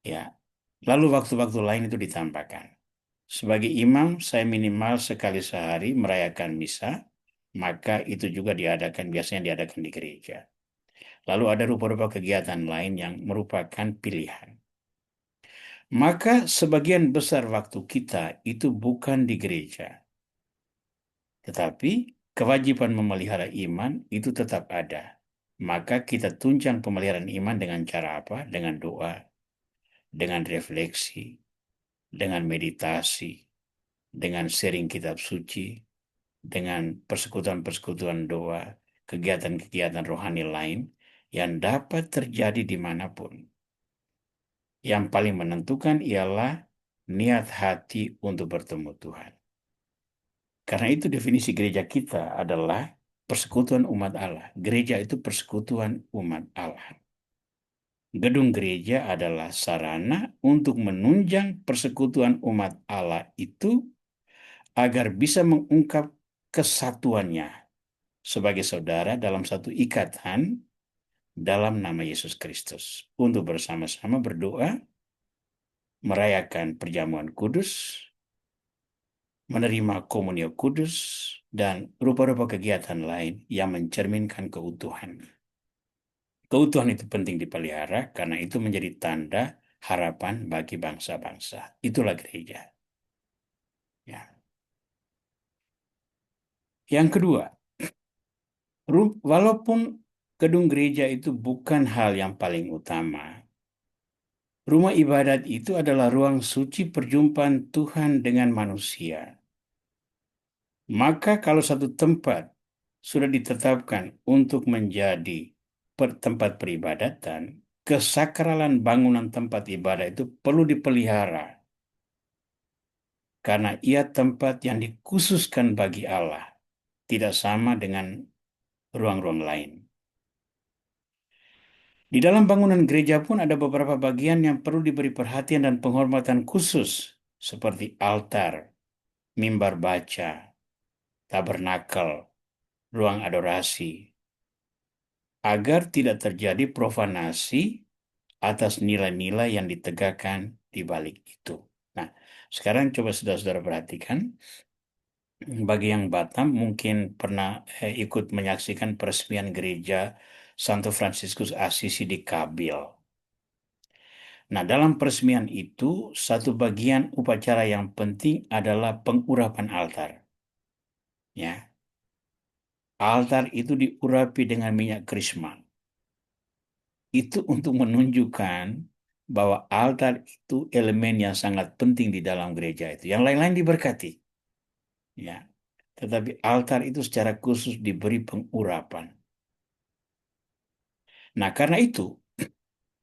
Ya, lalu waktu-waktu lain itu ditambahkan. Sebagai imam, saya minimal sekali sehari merayakan misa, maka itu juga biasanya diadakan di gereja. Lalu ada rupa-rupa kegiatan lain yang merupakan pilihan. Maka sebagian besar waktu kita itu bukan di gereja. Tetapi kewajiban memelihara iman itu tetap ada. Maka kita tunjang pemeliharaan iman dengan cara apa? Dengan doa, dengan refleksi, dengan meditasi, dengan sharing kitab suci, dengan persekutuan-persekutuan doa, kegiatan-kegiatan rohani lain yang dapat terjadi dimanapun. Yang paling menentukan ialah niat hati untuk bertemu Tuhan. Karena itu definisi gereja kita adalah persekutuan umat Allah. Gereja itu persekutuan umat Allah. Gedung gereja adalah sarana untuk menunjang persekutuan umat Allah itu agar bisa mengungkap kesatuannya sebagai saudara dalam satu ikatan dalam nama Yesus Kristus untuk bersama-sama berdoa, merayakan perjamuan kudus, menerima komunio kudus, dan rupa-rupa kegiatan lain yang mencerminkan keutuhan. Keutuhan itu penting dipelihara karena itu menjadi tanda harapan bagi bangsa-bangsa. Itulah gereja. Ya. Yang kedua, walaupun gedung gereja itu bukan hal yang paling utama, rumah ibadat itu adalah ruang suci perjumpaan Tuhan dengan manusia. Maka kalau satu tempat sudah ditetapkan untuk menjadi tempat peribadatan, kesakralan bangunan tempat ibadah itu perlu dipelihara karena ia tempat yang dikhususkan bagi Allah, tidak sama dengan ruang-ruang lain. Di dalam bangunan gereja pun ada beberapa bagian yang perlu diberi perhatian dan penghormatan khusus, seperti altar, mimbar baca, tabernakel, ruang adorasi, agar tidak terjadi profanasi atas nilai-nilai yang ditegakkan di balik itu. Nah, sekarang coba saudara-saudara perhatikan, bagi yang Batam mungkin pernah ikut menyaksikan peresmian gereja Santo Fransiskus Assisi di Kabil. Nah, dalam peresmian itu, satu bagian upacara yang penting adalah pengurapan altar. Ya, altar itu diurapi dengan minyak krisma. Itu untuk menunjukkan bahwa altar itu elemen yang sangat penting di dalam gereja itu. Yang lain-lain diberkati. Ya, tetapi altar itu secara khusus diberi pengurapan. Nah, karena itu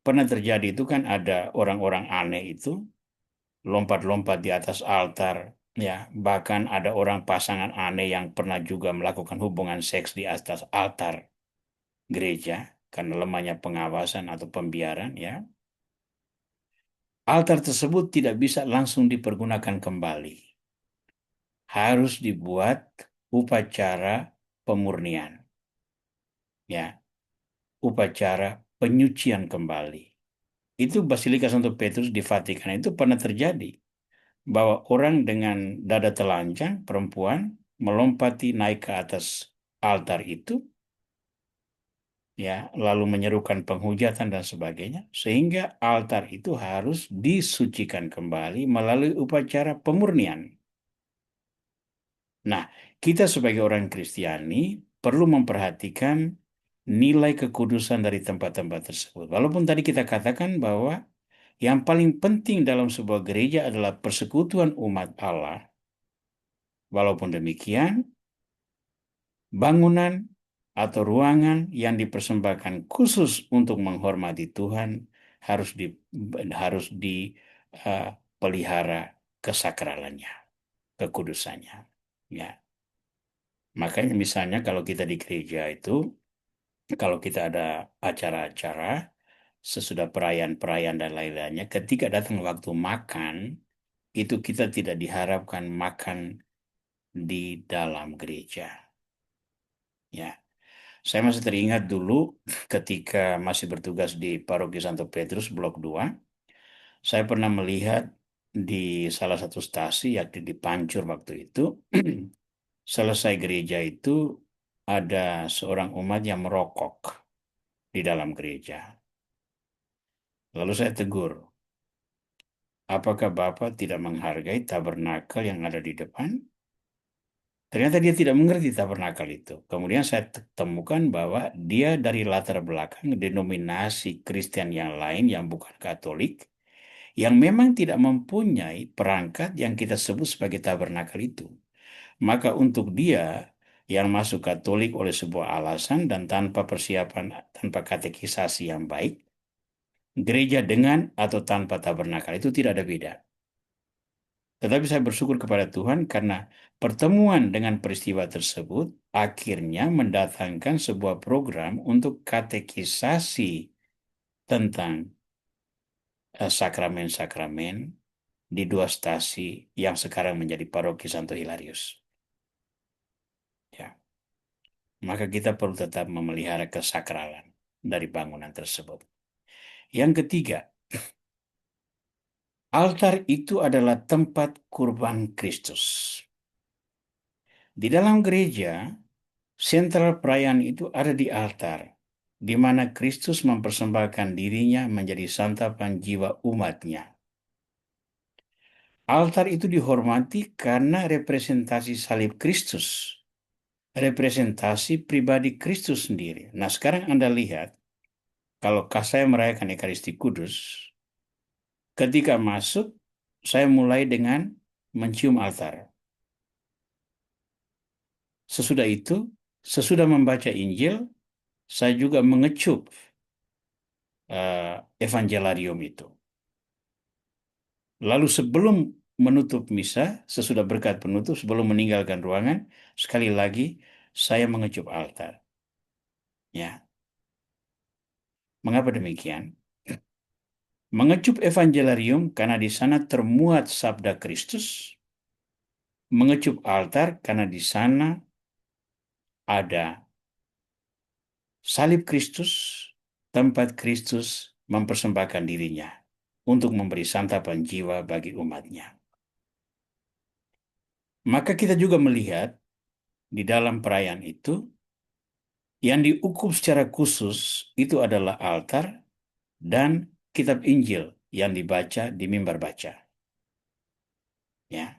pernah terjadi itu kan ada orang-orang aneh itu lompat-lompat di atas altar, ya, bahkan ada orang pasangan aneh yang pernah juga melakukan hubungan seks di atas altar gereja karena lemahnya pengawasan atau pembiaran, ya. Altar tersebut tidak bisa langsung dipergunakan kembali. Harus dibuat upacara pemurnian, ya, upacara penyucian kembali. Itu Basilika Santo Petrus di Vatikan itu pernah terjadi bahwa orang dengan dada telanjang, perempuan, melompati naik ke atas altar itu, ya, lalu menyerukan penghujatan dan sebagainya, sehingga altar itu harus disucikan kembali melalui upacara pemurnian. Nah, kita sebagai orang Kristiani perlu memperhatikan nilai kekudusan dari tempat-tempat tersebut. Walaupun tadi kita katakan bahwa yang paling penting dalam sebuah gereja adalah persekutuan umat Allah. Walaupun demikian, bangunan atau ruangan yang dipersembahkan khusus untuk menghormati Tuhan harus dipelihara kesakralannya, kekudusannya. Ya, makanya misalnya kalau kita di gereja itu, kalau kita ada acara-acara sesudah perayaan-perayaan dan lain-lainnya, ketika datang waktu makan, itu kita tidak diharapkan makan di dalam gereja. Ya, saya masih teringat dulu ketika masih bertugas di Paroki Santo Petrus Blok 2, saya pernah melihat di salah satu stasi yakni di Pancur waktu itu, selesai gereja itu ada seorang umat yang merokok di dalam gereja. Lalu saya tegur, apakah Bapak tidak menghargai tabernakel yang ada di depan? Ternyata dia tidak mengerti tabernakel itu. Kemudian saya temukan bahwa dia dari latar belakang denominasi Kristen yang lain yang bukan Katolik, yang memang tidak mempunyai perangkat yang kita sebut sebagai tabernakel itu. Maka untuk dia yang masuk Katolik oleh sebuah alasan dan tanpa persiapan, tanpa katekisasi yang baik, gereja dengan atau tanpa tabernakel itu tidak ada beda. Tetapi saya bersyukur kepada Tuhan karena pertemuan dengan peristiwa tersebut akhirnya mendatangkan sebuah program untuk katekisasi tentang sakramen-sakramen di dua stasi yang sekarang menjadi Paroki Santo Hilarius. Ya, maka kita perlu tetap memelihara kesakralan dari bangunan tersebut. Yang ketiga, altar itu adalah tempat kurban Kristus. Di dalam gereja, sentral perayaan itu ada di altar, di mana Kristus mempersembahkan dirinya menjadi santapan jiwa umatnya. Altar itu dihormati karena representasi salib Kristus, representasi pribadi Kristus sendiri. Nah, sekarang Anda lihat, kalau saya merayakan Ekaristi Kudus, ketika masuk, saya mulai dengan mencium altar. Sesudah itu, sesudah membaca Injil, saya juga mengecup evangelarium itu. Lalu sebelum menutup misa, sesudah berkat penutup, sebelum meninggalkan ruangan, sekali lagi saya mengecup altar. Ya, mengapa demikian? Mengecup evangelarium karena di sana termuat sabda Kristus, mengecup altar karena di sana ada salib Kristus, tempat Kristus mempersembahkan dirinya untuk memberi santapan jiwa bagi umatnya. Maka kita juga melihat di dalam perayaan itu, yang diukup secara khusus itu adalah altar dan kitab Injil yang dibaca di mimbar baca. Ya,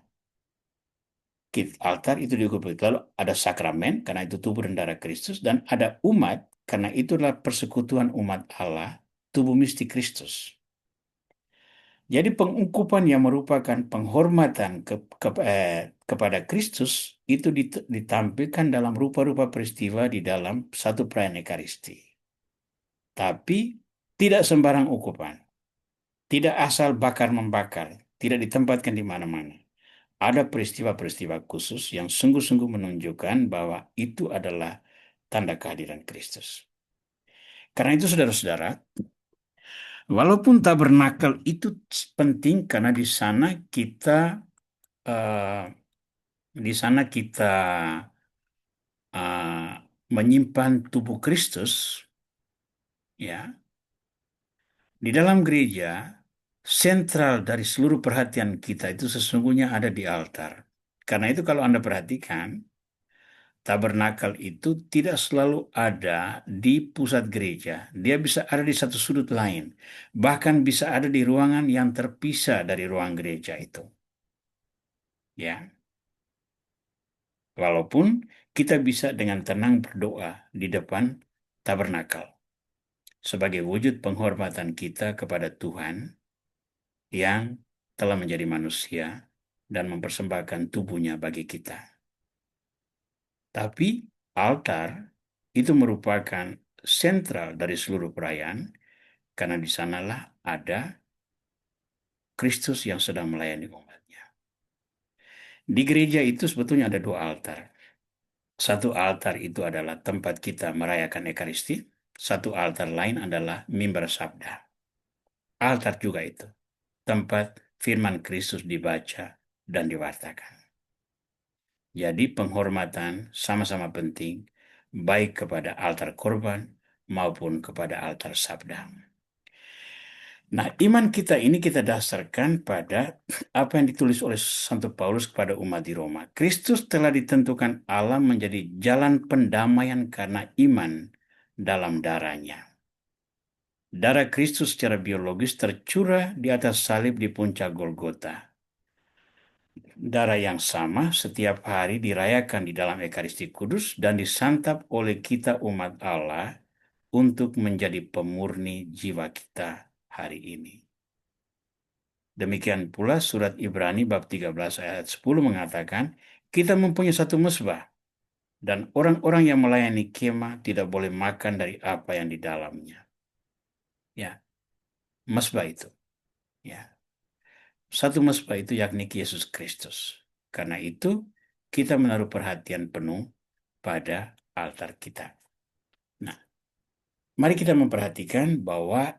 altar itu diukup. Lalu ada sakramen karena itu tubuh dan darah Kristus, dan ada umat karena itulah persekutuan umat Allah, tubuh mistik Kristus. Jadi pengukupan yang merupakan penghormatan kepada Kristus itu ditampilkan dalam rupa-rupa peristiwa di dalam satu perayaan Ekaristi. Tapi tidak sembarang ukupan, tidak asal bakar-membakar, tidak ditempatkan di mana-mana. Ada peristiwa-peristiwa khusus yang sungguh-sungguh menunjukkan bahwa itu adalah tanda kehadiran Kristus. Karena itu, saudara-saudara, walaupun tabernakel itu penting karena eh, di sana kita eh, menyimpan tubuh Kristus, ya. Di dalam gereja, sentral dari seluruh perhatian kita itu sesungguhnya ada di altar. Karena itu kalau Anda perhatikan, tabernakel itu tidak selalu ada di pusat gereja. Dia bisa ada di satu sudut lain. Bahkan bisa ada di ruangan yang terpisah dari ruang gereja itu. Ya, walaupun kita bisa dengan tenang berdoa di depan tabernakel sebagai wujud penghormatan kita kepada Tuhan yang telah menjadi manusia dan mempersembahkan tubuhnya bagi kita. Tapi altar itu merupakan sentral dari seluruh perayaan karena di sanalah ada Kristus yang sedang melayani umatnya. Di gereja itu sebetulnya ada dua altar. Satu altar itu adalah tempat kita merayakan Ekaristi. Satu altar lain adalah mimbar sabda. Altar juga itu, tempat firman Kristus dibaca dan diwartakan. Jadi penghormatan sama-sama penting, baik kepada altar korban maupun kepada altar sabda. Nah, iman kita ini kita dasarkan pada apa yang ditulis oleh Santo Paulus kepada umat di Roma. Kristus telah ditentukan Allah menjadi jalan pendamaian karena iman dalam darahnya. Darah Kristus secara biologis tercurah di atas salib di puncak Golgota. Darah yang sama setiap hari dirayakan di dalam Ekaristi Kudus dan disantap oleh kita umat Allah untuk menjadi pemurni jiwa kita hari ini. Demikian pula surat Ibrani bab 13 ayat 10 mengatakan, kita mempunyai satu mezbah dan orang-orang yang melayani kemah tidak boleh makan dari apa yang di dalamnya. Ya, mezbah itu. Ya, satu mezbah itu yakni Yesus Kristus. Karena itu kita menaruh perhatian penuh pada altar kita. Nah, mari kita memperhatikan bahwa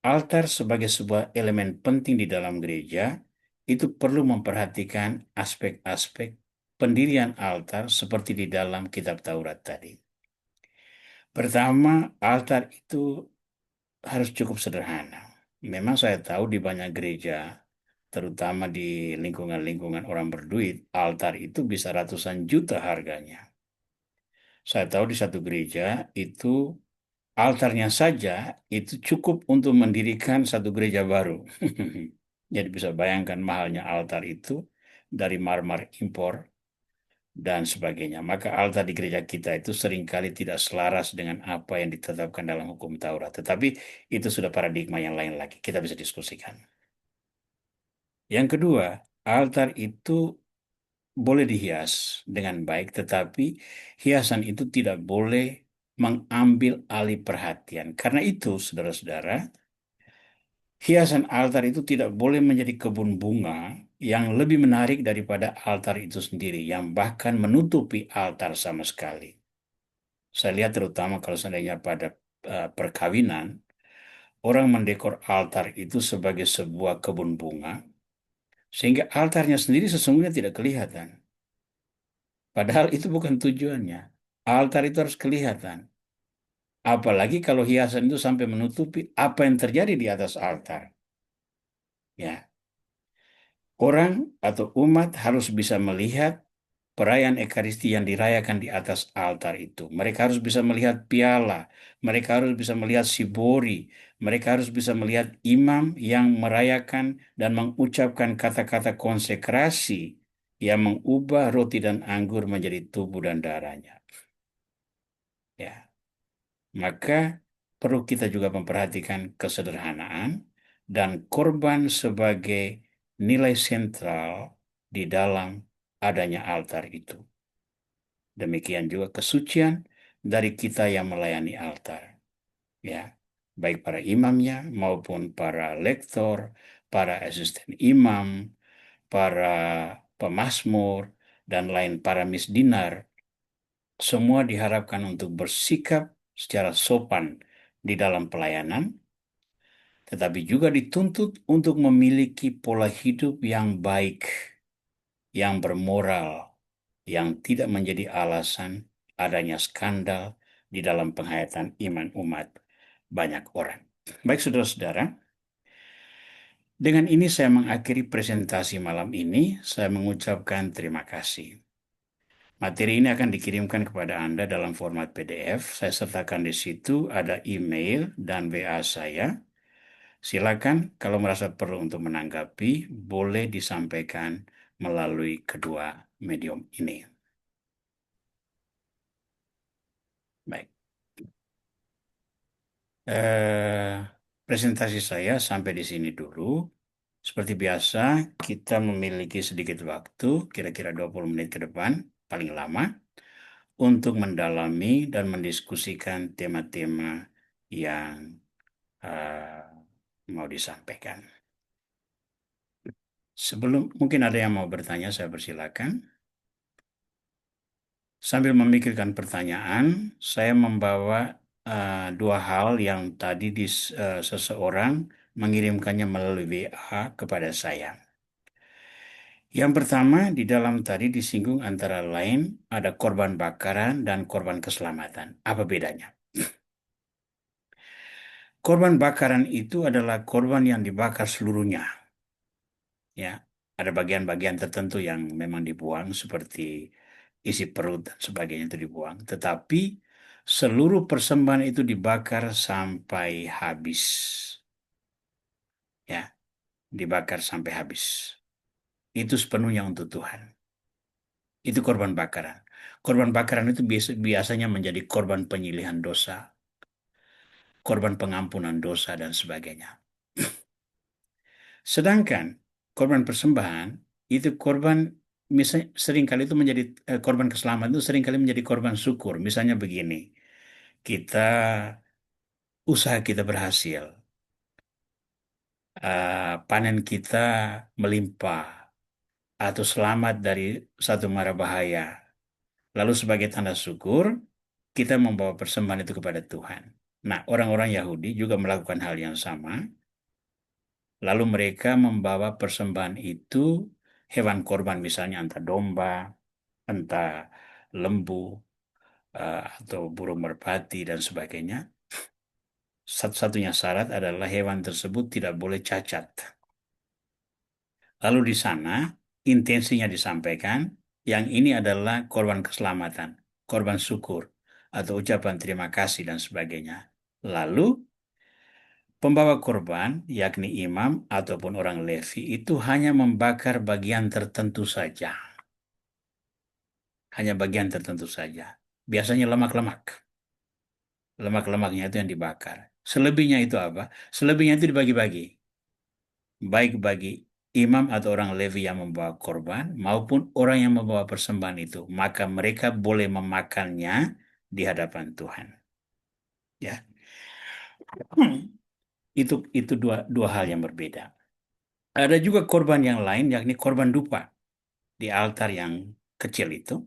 altar sebagai sebuah elemen penting di dalam gereja itu perlu memperhatikan aspek-aspek pendirian altar seperti di dalam kitab Taurat tadi. Pertama, altar itu harus cukup sederhana. Memang saya tahu di banyak gereja, terutama di lingkungan-lingkungan orang berduit, altar itu bisa ratusan juta harganya. Saya tahu di satu gereja itu altarnya saja itu cukup untuk mendirikan satu gereja baru. Jadi bisa bayangkan mahalnya altar itu dari marmer impor dan sebagainya. Maka altar di gereja kita itu seringkali tidak selaras dengan apa yang ditetapkan dalam hukum Taurat. Tetapi itu sudah paradigma yang lain lagi. Kita bisa diskusikan. Yang kedua, altar itu boleh dihias dengan baik, tetapi hiasan itu tidak boleh mengambil alih perhatian. Karena itu, saudara-saudara, hiasan altar itu tidak boleh menjadi kebun bunga yang lebih menarik daripada altar itu sendiri, yang bahkan menutupi altar sama sekali. Saya lihat terutama kalau seandainya pada perkawinan, orang mendekor altar itu sebagai sebuah kebun bunga, sehingga altarnya sendiri sesungguhnya tidak kelihatan. Padahal itu bukan tujuannya. Altar itu harus kelihatan. Apalagi kalau hiasan itu sampai menutupi apa yang terjadi di atas altar. Ya, orang atau umat harus bisa melihat perayaan Ekaristi yang dirayakan di atas altar itu. Mereka harus bisa melihat piala, mereka harus bisa melihat sibori, mereka harus bisa melihat imam yang merayakan dan mengucapkan kata-kata konsekrasi yang mengubah roti dan anggur menjadi tubuh dan darahnya. Ya, maka perlu kita juga memperhatikan kesederhanaan dan korban sebagai nilai sentral di dalam adanya altar itu. Demikian juga kesucian dari kita yang melayani altar, ya, baik para imamnya maupun para lektor, para asisten imam, para pemasmur, dan lain para misdinar, semua diharapkan untuk bersikap secara sopan di dalam pelayanan, tetapi juga dituntut untuk memiliki pola hidup yang baik, yang bermoral, yang tidak menjadi alasan adanya skandal di dalam penghayatan iman umat banyak orang. Baik, saudara-saudara, dengan ini saya mengakhiri presentasi malam ini. Saya mengucapkan terima kasih. Materi ini akan dikirimkan kepada Anda dalam format PDF. Saya sertakan di situ ada email dan WA saya. Silakan kalau merasa perlu untuk menanggapi, boleh disampaikan melalui kedua medium ini. Baik. Eh, Presentasi saya sampai di sini dulu. Seperti biasa, kita memiliki sedikit waktu, kira-kira 20 menit ke depan, paling lama, untuk mendalami dan mendiskusikan tema-tema yang eh, mau disampaikan. Sebelum mungkin ada yang mau bertanya, saya persilakan. Sambil memikirkan pertanyaan, saya membawa dua hal yang tadi seseorang mengirimkannya melalui WA kepada saya. Yang pertama, di dalam tadi disinggung antara lain ada korban bakaran dan korban keselamatan. Apa bedanya? Korban bakaran itu adalah korban yang dibakar seluruhnya. Ya, ada bagian-bagian tertentu yang memang dibuang seperti isi perut dan sebagainya itu dibuang. Tetapi seluruh persembahan itu dibakar sampai habis. Ya, dibakar sampai habis. Itu sepenuhnya untuk Tuhan. Itu korban bakaran. Korban bakaran itu biasanya menjadi korban penyilihan dosa, korban pengampunan dosa, dan sebagainya. Sedangkan korban persembahan itu korban misalnya seringkali itu menjadi korban keselamatan itu seringkali menjadi korban syukur. Misalnya begini, kita usaha kita berhasil, panen kita melimpah atau selamat dari satu mara bahaya. Lalu sebagai tanda syukur, kita membawa persembahan itu kepada Tuhan. Nah, orang-orang Yahudi juga melakukan hal yang sama. Lalu mereka membawa persembahan itu, hewan korban misalnya entah domba, entah lembu, atau burung merpati dan sebagainya. Satu-satunya syarat adalah hewan tersebut tidak boleh cacat. Lalu di sana intensinya disampaikan, yang ini adalah korban keselamatan, korban syukur, atau ucapan terima kasih dan sebagainya. Lalu pembawa korban, yakni imam ataupun orang Levi, itu hanya membakar bagian tertentu saja. Hanya bagian tertentu saja. Biasanya lemak-lemak. Lemak-lemaknya itu yang dibakar. Selebihnya itu apa? Selebihnya itu dibagi-bagi. Baik bagi imam atau orang Levi yang membawa korban maupun orang yang membawa persembahan itu. Maka mereka boleh memakannya di hadapan Tuhan. ya. Itu dua dua hal yang berbeda. Ada juga korban yang lain, yakni korban dupa di altar yang kecil itu,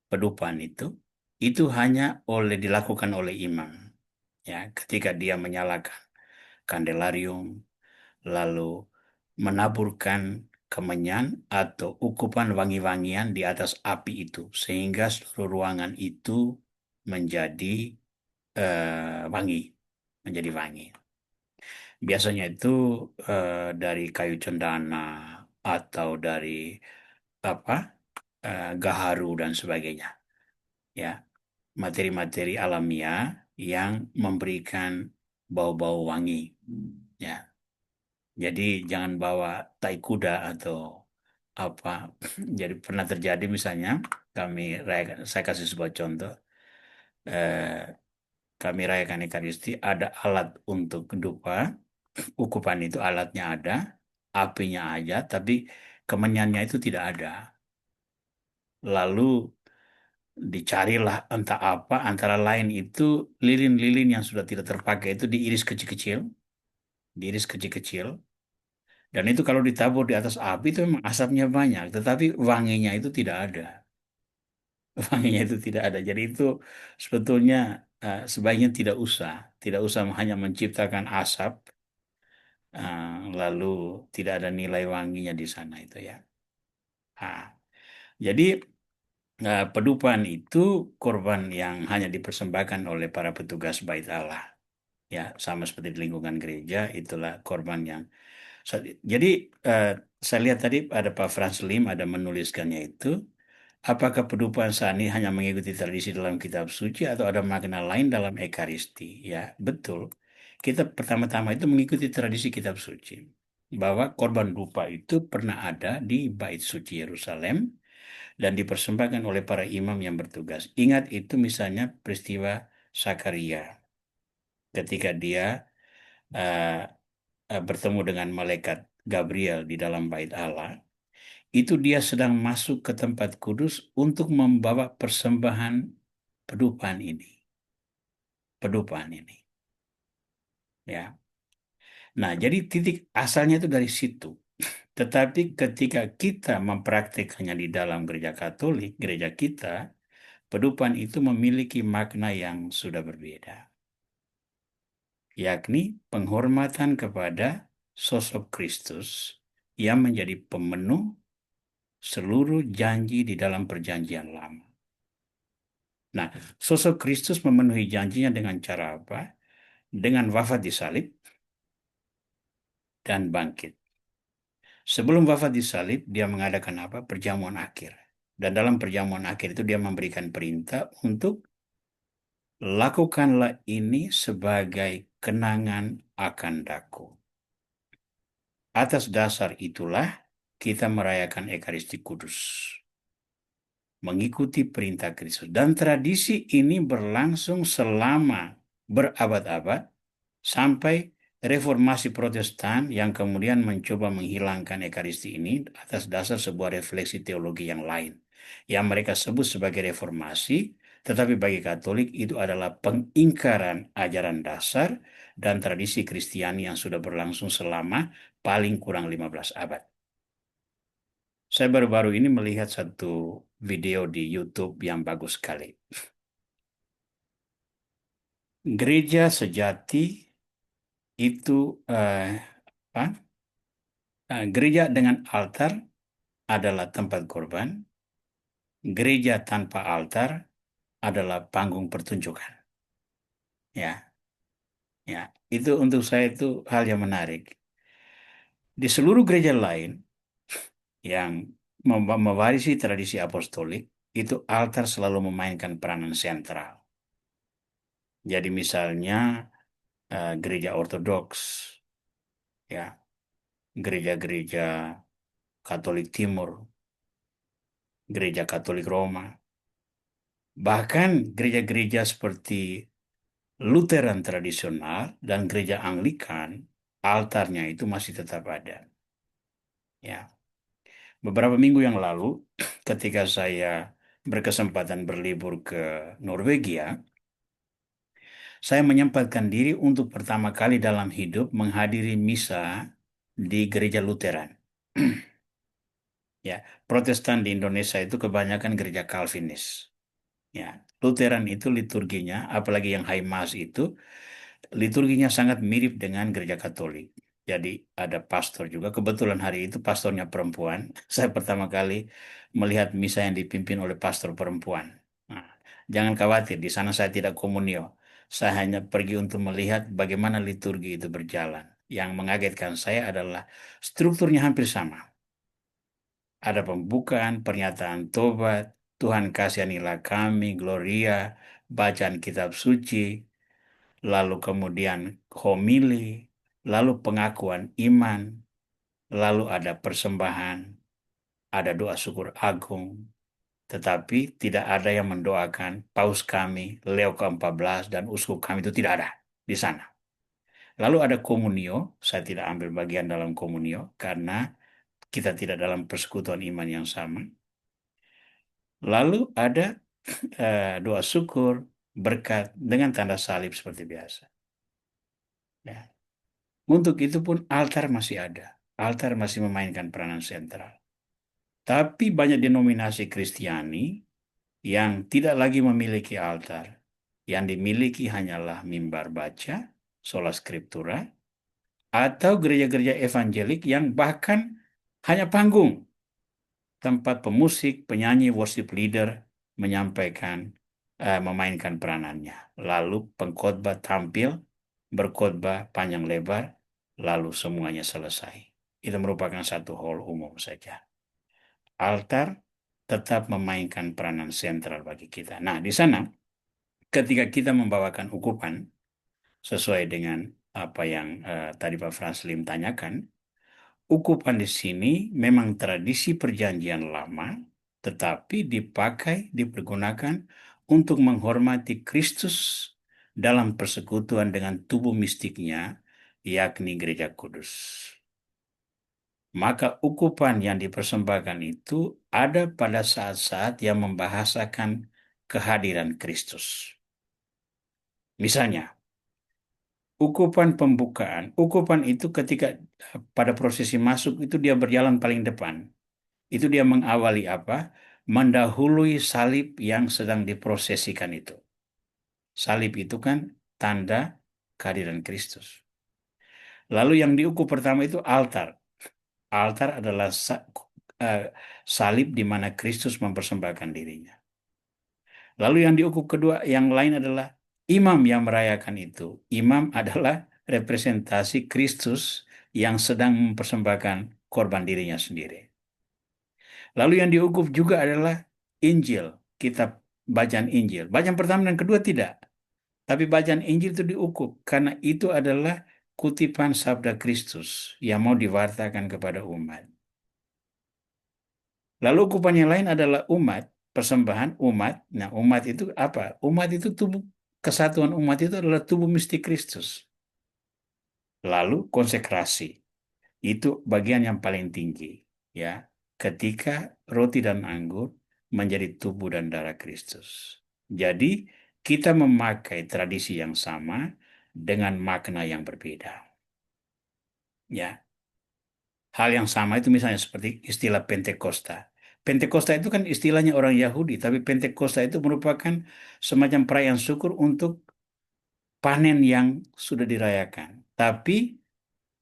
pedupaan itu hanya dilakukan oleh imam. Ya, ketika dia menyalakan kandelarium, lalu menaburkan kemenyan atau ukupan wangi-wangian di atas api itu, sehingga seluruh ruangan itu menjadi wangi, menjadi wangi. Biasanya itu dari kayu cendana atau dari apa gaharu dan sebagainya, ya, materi-materi alamiah yang memberikan bau-bau wangi, ya. Jadi jangan bawa tai kuda atau apa. Jadi pernah terjadi misalnya saya kasih sebuah contoh. eh, Kami rayakan Ekaristi, ada alat untuk dupa, ukupan itu alatnya ada, apinya aja, tapi kemenyannya itu tidak ada. Lalu dicarilah entah apa, antara lain itu lilin-lilin yang sudah tidak terpakai itu diiris kecil-kecil, dan itu kalau ditabur di atas api itu memang asapnya banyak, tetapi wanginya itu tidak ada. Wanginya itu tidak ada. Jadi itu sebetulnya sebaiknya tidak usah hanya menciptakan asap, lalu tidak ada nilai wanginya di sana itu ya. Ah, jadi pedupaan itu korban yang hanya dipersembahkan oleh para petugas bait Allah. Ya, sama seperti di lingkungan gereja, itulah korban yang. Jadi eh, saya lihat tadi ada Pak Frans Lim ada menuliskannya itu. Apakah pedupaan saat ini hanya mengikuti tradisi dalam kitab suci atau ada makna lain dalam Ekaristi? Ya, betul. Kita pertama-tama itu mengikuti tradisi kitab suci. Bahwa korban dupa itu pernah ada di Bait Suci Yerusalem dan dipersembahkan oleh para imam yang bertugas. Ingat itu misalnya peristiwa Sakaria ketika dia eh, bertemu dengan malaikat Gabriel di dalam Bait Allah. Itu dia sedang masuk ke tempat kudus untuk membawa persembahan pedupaan ini, pedupaan ini, ya. Nah, jadi titik asalnya itu dari situ. Tetapi ketika kita mempraktikkannya di dalam gereja Katolik, gereja kita, pedupaan itu memiliki makna yang sudah berbeda, yakni penghormatan kepada sosok Kristus yang menjadi pemenuh seluruh janji di dalam perjanjian lama. Nah, sosok Kristus memenuhi janjinya dengan cara apa? Dengan wafat di salib dan bangkit. Sebelum wafat di salib, dia mengadakan apa? Perjamuan akhir. Dan dalam perjamuan akhir itu dia memberikan perintah untuk lakukanlah ini sebagai kenangan akan daku. Atas dasar itulah kita merayakan Ekaristi Kudus, mengikuti perintah Kristus. Dan tradisi ini berlangsung selama berabad-abad sampai reformasi Protestan yang kemudian mencoba menghilangkan Ekaristi ini atas dasar sebuah refleksi teologi yang lain, yang mereka sebut sebagai reformasi, tetapi bagi Katolik itu adalah pengingkaran ajaran dasar dan tradisi Kristiani yang sudah berlangsung selama paling kurang 15 abad. Saya baru-baru ini melihat satu video di YouTube yang bagus sekali. Gereja sejati itu apa? Gereja dengan altar adalah tempat korban. Gereja tanpa altar adalah panggung pertunjukan. Ya, ya. Itu untuk saya itu hal yang menarik. Di seluruh gereja lain yang mewarisi tradisi apostolik, itu altar selalu memainkan peranan sentral. Jadi misalnya gereja Ortodoks, ya, gereja-gereja Katolik Timur, gereja Katolik Roma, bahkan gereja-gereja seperti Lutheran tradisional dan gereja Anglikan, altarnya itu masih tetap ada. Ya, beberapa minggu yang lalu, ketika saya berkesempatan berlibur ke Norwegia, Saya menyempatkan diri untuk pertama kali dalam hidup menghadiri misa di gereja Lutheran. Ya, Protestan di Indonesia itu kebanyakan gereja Calvinis. Ya, Lutheran itu liturginya, apalagi yang High Mass itu, liturginya sangat mirip dengan gereja Katolik. Jadi ada pastor juga. Kebetulan hari itu pastornya perempuan. Saya pertama kali melihat misa yang dipimpin oleh pastor perempuan. Nah, jangan khawatir, di sana saya tidak komunio. Saya hanya pergi untuk melihat bagaimana liturgi itu berjalan. Yang mengagetkan saya adalah strukturnya hampir sama. Ada pembukaan, pernyataan tobat, Tuhan kasihanilah kami, Gloria, bacaan kitab suci, lalu kemudian homili, lalu pengakuan iman, lalu ada persembahan, ada doa syukur agung, tetapi tidak ada yang mendoakan Paus kami, Leo ke-14, dan uskup kami itu tidak ada di sana. Lalu ada komunio, saya tidak ambil bagian dalam komunio karena kita tidak dalam persekutuan iman yang sama. Lalu ada doa syukur, berkat dengan tanda salib seperti biasa. Ya. Untuk itu pun altar masih ada. Altar masih memainkan peranan sentral. Tapi banyak denominasi Kristiani yang tidak lagi memiliki altar. Yang dimiliki hanyalah mimbar baca, sola scriptura, atau gereja-gereja evangelik yang bahkan hanya panggung. Tempat pemusik, penyanyi, worship leader menyampaikan, memainkan peranannya. Lalu pengkhotbah tampil, berkhotbah panjang lebar, lalu semuanya selesai. Itu merupakan satu hal umum saja. Altar tetap memainkan peranan sentral bagi kita. Nah, di sana ketika kita membawakan ukupan sesuai dengan apa yang tadi Pak Frans Lim tanyakan, ukupan di sini memang tradisi perjanjian lama, tetapi dipakai, dipergunakan untuk menghormati Kristus dalam persekutuan dengan tubuh mistiknya, yakni Gereja Kudus. Maka ukupan yang dipersembahkan itu ada pada saat-saat yang membahasakan kehadiran Kristus. Misalnya, ukupan pembukaan, ukupan itu ketika pada prosesi masuk itu dia berjalan paling depan. Itu dia mengawali apa? Mendahului salib yang sedang diprosesikan itu. Salib itu kan tanda kehadiran Kristus. Lalu yang diukur pertama itu altar. Altar adalah eh, salib di mana Kristus mempersembahkan dirinya. Lalu yang diukur kedua, yang lain adalah imam yang merayakan itu. Imam adalah representasi Kristus yang sedang mempersembahkan korban dirinya sendiri. Lalu yang diukur juga adalah Injil, kitab bacaan Injil. Bacaan pertama dan kedua tidak, tapi bacaan Injil itu diukur karena itu adalah kutipan sabda Kristus yang mau diwartakan kepada umat. Lalu ukupan yang lain adalah umat, persembahan umat. Nah, umat itu apa? Umat itu tubuh, kesatuan umat itu adalah tubuh mistik Kristus. Lalu konsekrasi, itu bagian yang paling tinggi, ya. Ketika roti dan anggur menjadi tubuh dan darah Kristus. Jadi, kita memakai tradisi yang sama dengan makna yang berbeda. Ya, hal yang sama itu misalnya seperti istilah Pentakosta. Pentakosta itu kan istilahnya orang Yahudi, tapi Pentakosta itu merupakan semacam perayaan syukur untuk panen yang sudah dirayakan. Tapi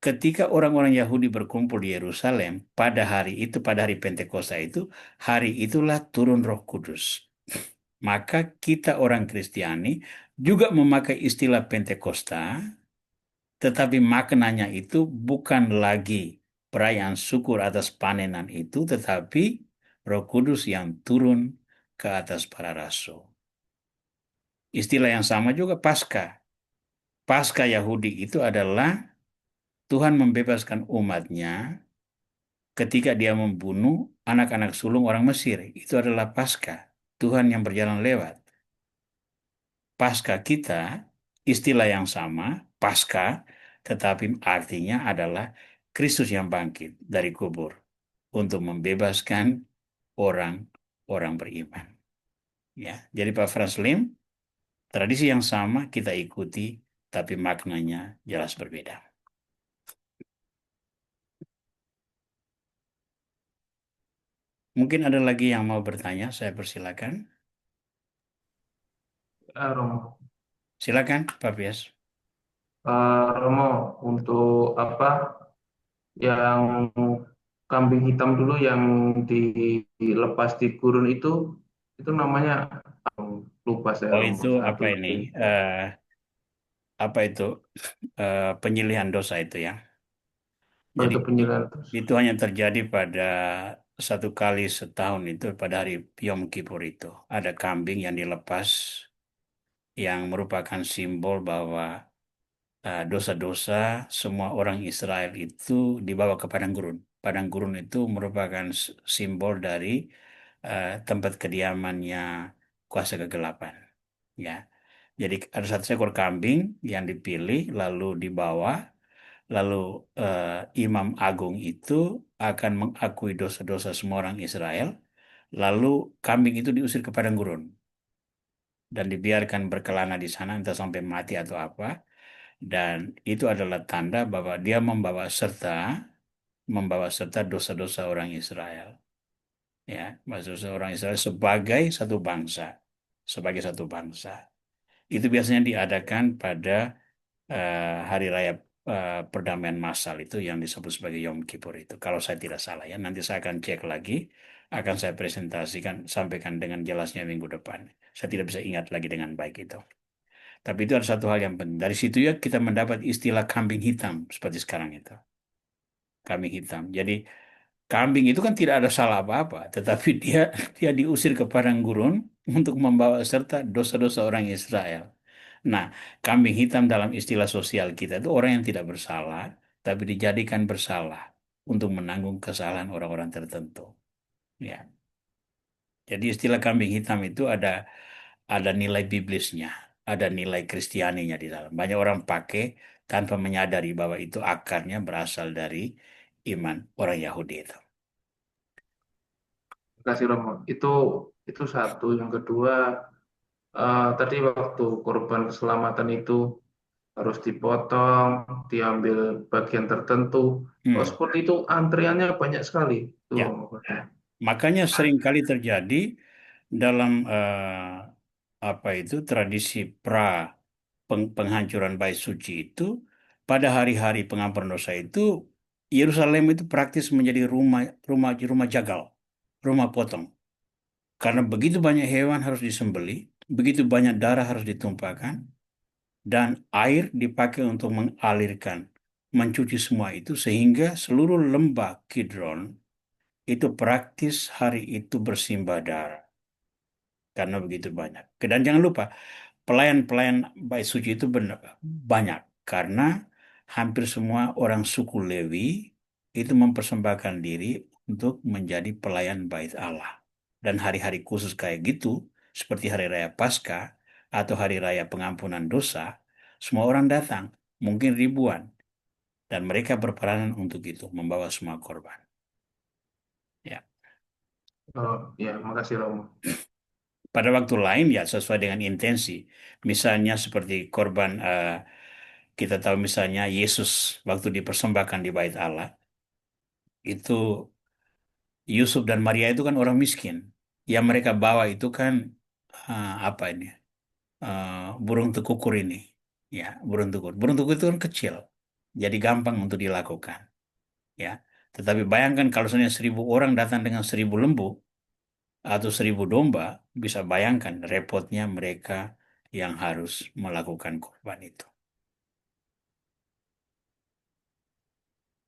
ketika orang-orang Yahudi berkumpul di Yerusalem pada hari itu, pada hari Pentakosta itu, hari itulah turun Roh Kudus. Maka kita orang Kristiani juga memakai istilah Pentakosta, tetapi maknanya itu bukan lagi perayaan syukur atas panenan itu, tetapi Roh Kudus yang turun ke atas para rasul. Istilah yang sama juga Paskah. Paskah Yahudi itu adalah Tuhan membebaskan umatnya ketika dia membunuh anak-anak sulung orang Mesir. Itu adalah Paskah. Tuhan yang berjalan lewat. Paskah kita, istilah yang sama, Paskah, tetapi artinya adalah Kristus yang bangkit dari kubur untuk membebaskan orang-orang beriman. Ya, jadi Pak Frans Lim, Tradisi yang sama kita ikuti, tapi maknanya jelas berbeda. Mungkin ada lagi yang mau bertanya, saya persilakan. Romo. Silakan, Pak Pias. Romo, untuk apa yang kambing hitam dulu yang dilepas di gurun itu namanya lupa saya Oh Romo itu satu apa ini? lagi. Apa itu? Penyilihan dosa itu ya. Oh, Jadi itu penjelasan terus. itu hanya terjadi pada satu kali setahun itu pada hari Yom Kippur itu. Ada kambing yang dilepas yang merupakan simbol bahwa dosa-dosa semua orang Israel itu dibawa ke padang gurun. Padang gurun itu merupakan simbol dari tempat kediamannya kuasa kegelapan. Ya, jadi ada satu ekor kambing yang dipilih lalu dibawa, lalu Imam Agung itu akan mengakui dosa-dosa semua orang Israel, lalu kambing itu diusir ke padang gurun dan dibiarkan berkelana di sana entah sampai mati atau apa. Dan itu adalah tanda bahwa dia membawa serta dosa-dosa orang Israel. Ya, dosa orang Israel sebagai satu bangsa. Itu biasanya diadakan pada hari raya perdamaian massal itu yang disebut sebagai Yom Kippur itu. Kalau saya tidak salah ya, nanti saya akan cek lagi, akan saya presentasikan, sampaikan dengan jelasnya minggu depan. Saya tidak bisa ingat lagi dengan baik itu. Tapi itu ada satu hal yang penting. Dari situ ya kita mendapat istilah kambing hitam seperti sekarang itu. Kambing hitam. Jadi kambing itu kan tidak ada salah apa-apa, tetapi dia dia diusir ke padang gurun untuk membawa serta dosa-dosa orang Israel. Nah, kambing hitam dalam istilah sosial kita itu orang yang tidak bersalah, tapi dijadikan bersalah untuk menanggung kesalahan orang-orang tertentu. Ya, jadi istilah kambing hitam itu ada nilai biblisnya, ada nilai kristianinya di dalam. Banyak orang pakai tanpa menyadari bahwa itu akarnya berasal dari iman orang Yahudi itu. Terima kasih Romo. Itu satu. Yang kedua, tadi waktu korban keselamatan itu harus dipotong, diambil bagian tertentu. Oh, Hmm. seperti itu antriannya banyak sekali. Itu Ya, Romo. makanya seringkali terjadi dalam apa itu tradisi penghancuran bait suci itu pada hari-hari pengampunan dosa itu Yerusalem itu praktis menjadi rumah rumah rumah jagal, rumah potong. Karena begitu banyak hewan harus disembelih, begitu banyak darah harus ditumpahkan, dan air dipakai untuk mengalirkan, mencuci semua itu sehingga seluruh lembah Kidron itu praktis hari itu bersimbah darah karena begitu banyak. Dan jangan lupa pelayan-pelayan bait suci itu banyak karena hampir semua orang suku Lewi itu mempersembahkan diri untuk menjadi pelayan bait Allah. Dan hari-hari khusus kayak gitu, seperti hari raya Paskah atau hari raya pengampunan dosa, semua orang datang, mungkin ribuan, dan mereka berperanan untuk itu, membawa semua korban. Ya. Oh, ya, makasih Romo. Pada waktu lain ya sesuai dengan intensi. Misalnya seperti korban kita tahu misalnya Yesus waktu dipersembahkan di bait Allah itu Yusuf dan Maria itu kan orang miskin. Yang mereka bawa itu kan apa ini? eh, burung tekukur ini. Ya, burung tekukur. Burung tekukur itu kan kecil. Jadi gampang untuk dilakukan, ya. Tetapi bayangkan kalau misalnya 1.000 orang datang dengan 1.000 lembu atau 1.000 domba, bisa bayangkan repotnya mereka yang harus melakukan kurban itu.